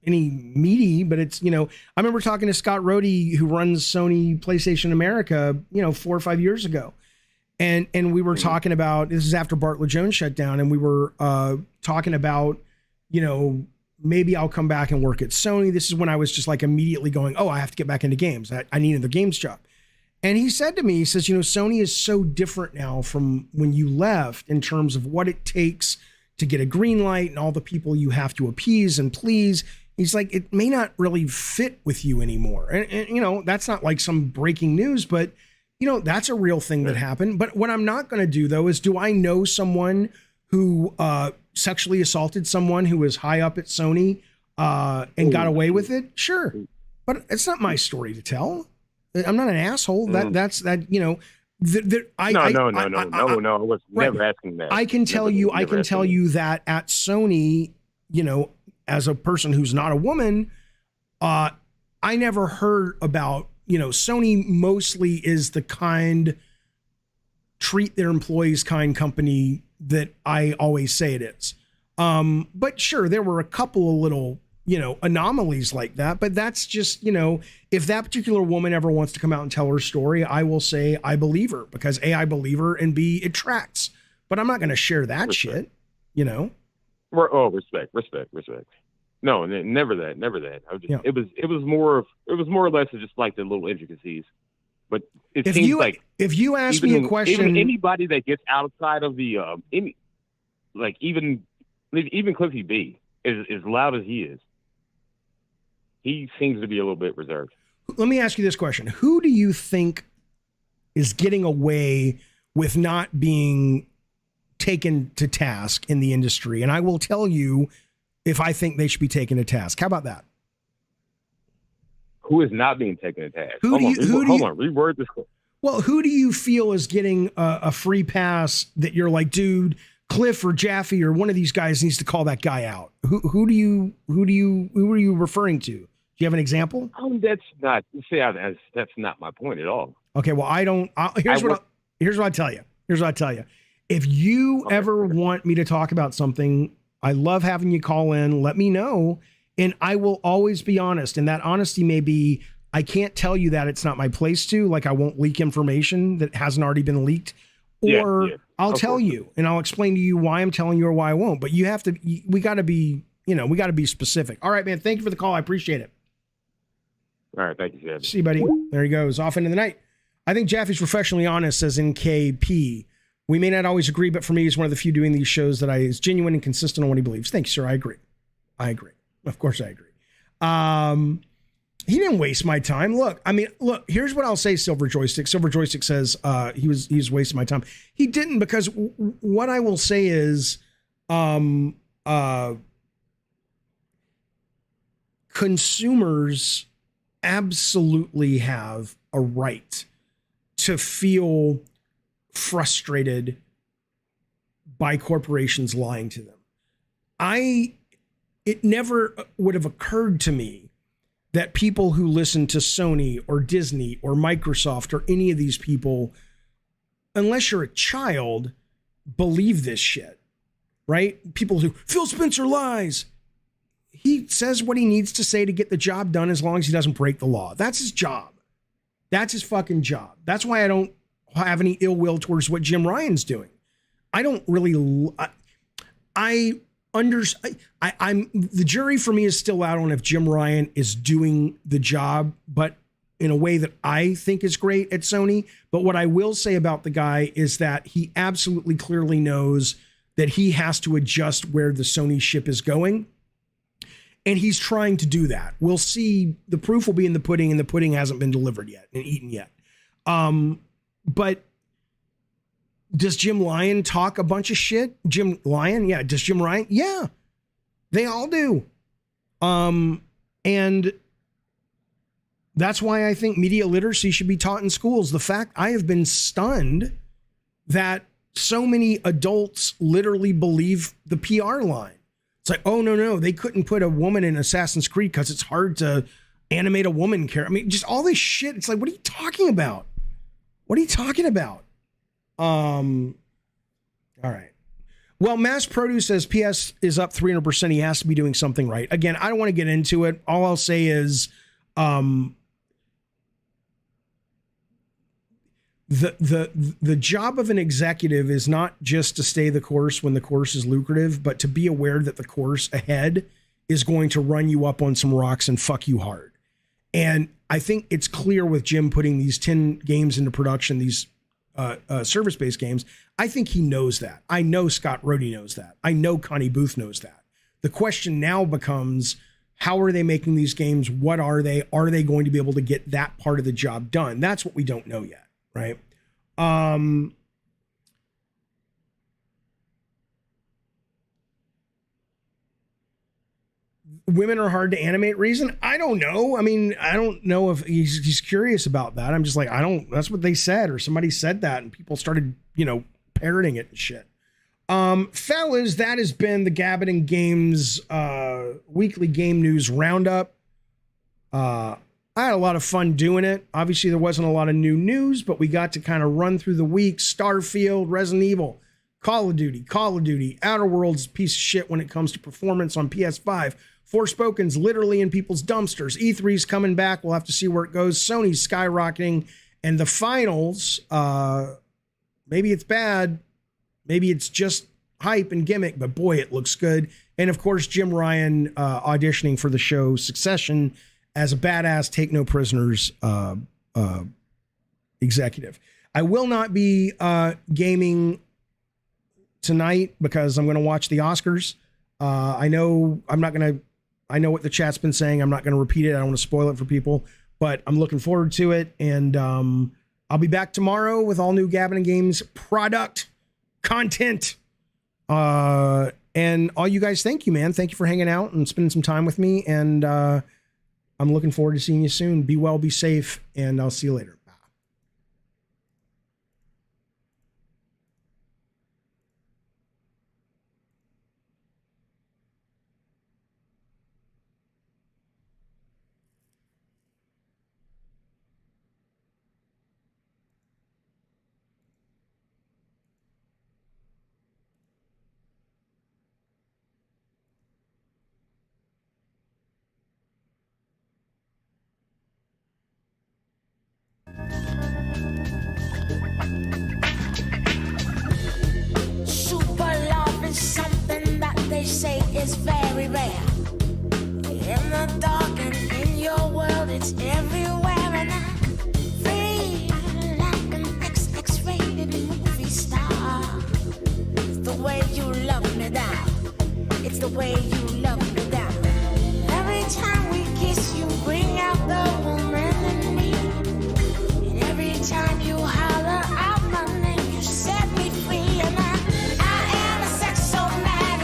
any meaty, but it's, I remember talking to Scott Rohde, who runs Sony PlayStation America, 4 or 5 years ago. And we were talking about, this is after Bartlett Jones shut down, and we were talking about, maybe I'll come back and work at Sony. This is when I was just like immediately going, oh, I have to get back into games. I need another games job. And he said to me, he says, Sony is so different now from when you left in terms of what it takes to get a green light and all the people you have to appease and please. He's like, it may not really fit with you anymore. And that's not like some breaking news, but, that's a real thing that happened. But what I'm not going to do, though, is do I know someone who sexually assaulted someone who was high up at Sony and got away with it? Sure. But it's not my story to tell. I'm not an asshole. I was never asking that. I can tell you that at Sony, as a person who's not a woman, I never heard about, Sony mostly is the treat their employees kind company that I always say it is. But sure, there were a couple of little, anomalies like that, but that's just, if that particular woman ever wants to come out and tell her story, I will say I believe her, because A, I believe her, and B, it tracks. But I'm not going to share that shit, Respect. No, never that. It was more or less just like the little intricacies. But it seems like if you ask me a question, even anybody that gets outside of the even Cliffy B, as loud as he is, he seems to be a little bit reserved. Let me ask you this question: who do you think is getting away with not being taken to task in the industry? And I will tell you if I think they should be taken to task. How about that? Who is not being taken to task? Reword this question. Well, who do you feel is getting a free pass that you're like, dude, Cliff or Jaffe or one of these guys needs to call that guy out? Who are you referring to? Do you have an example? That's not my point at all. Okay, well, here's what I tell you. If you ever want me to talk about something, I love having you call in. Let me know, and I will always be honest. And that honesty may be, I can't tell you that it's not my place to. Like, I won't leak information that hasn't already been leaked, or I'll tell you and I'll explain to you why I'm telling you or why I won't. But we got to be specific. All right, man. Thank you for the call. I appreciate it. All right, thank you, Jeffy. See you, buddy. There he goes, off into the night. I think Jaffe's professionally honest, says NKP. We may not always agree, but for me, he's one of the few doing these shows that is genuine and consistent on what he believes. Thank you, sir. I agree. Of course I agree. He didn't waste my time. Look, here's what I'll say, Silver Joystick. Silver Joystick says he's wasting my time. He didn't, because what I will say is consumers absolutely have a right to feel frustrated by corporations lying to them. It never would have occurred to me that people who listen to Sony or Disney or Microsoft or any of these people, unless you're a child, believe this shit, right? People who, Phil Spencer lies. He says what he needs to say to get the job done as long as he doesn't break the law. That's his job. That's his fucking job. That's why I don't have any ill will towards what Jim Ryan's doing. I don't really, I'm the jury for me is still out on if Jim Ryan is doing the job, but in a way that I think is great at Sony. But what I will say about the guy is that he absolutely clearly knows that he has to adjust where the Sony ship is going. And he's trying to do that. We'll see. The proof will be in the pudding, and the pudding hasn't been delivered yet and eaten yet. But does Jim Ryan talk a bunch of shit? Jim Ryan? Yeah. Does Jim Ryan? Yeah. They all do. And that's why I think media literacy should be taught in schools. The fact I have been stunned that so many adults literally believe the PR line. It's like, oh, no, they couldn't put a woman in Assassin's Creed because it's hard to animate a woman character. I mean, just all this shit. It's like, what are you talking about? What are you talking about? All right. Well, Mass Produce says PS is up 300%. He has to be doing something right. Again, I don't want to get into it. All I'll say is the job of an executive is not just to stay the course when the course is lucrative, but to be aware that the course ahead is going to run you up on some rocks and fuck you hard. And I think it's clear with Jim putting these 10 games into production, these service-based games. I think he knows that. I know Scott Rhodey knows that. I know Connie Booth knows that. The question now becomes, how are they making these games? What are they? Are they going to be able to get that part of the job done? That's what we don't know yet, right? Women are hard to animate reason? I don't know. I mean, I don't know if he's curious about that. I'm just like, that's what they said, or somebody said that and people started, parroting it and shit. Fellas, that has been the Gabbin' Games weekly game news roundup. I had a lot of fun doing it. Obviously, there wasn't a lot of new news, but we got to kind of run through the week. Starfield, Resident Evil, Call of Duty, Outer Worlds, piece of shit when it comes to performance on PS5. Forspoken's literally in people's dumpsters. E3's coming back. We'll have to see where it goes. Sony's skyrocketing. And the finals, maybe it's bad. Maybe it's just hype and gimmick, but boy, it looks good. And of course, Jim Ryan auditioning for the show Succession as a badass take no prisoners executive. I will not be gaming tonight because I'm going to watch the Oscars. I know what the chat's been saying. I'm not going to repeat it. I don't want to spoil it for people, but I'm looking forward to it. And I'll be back tomorrow with all new Gabbin' Games product content. And all you guys, thank you, man. Thank you for hanging out and spending some time with me. And I'm looking forward to seeing you soon. Be well, be safe, and I'll see you later.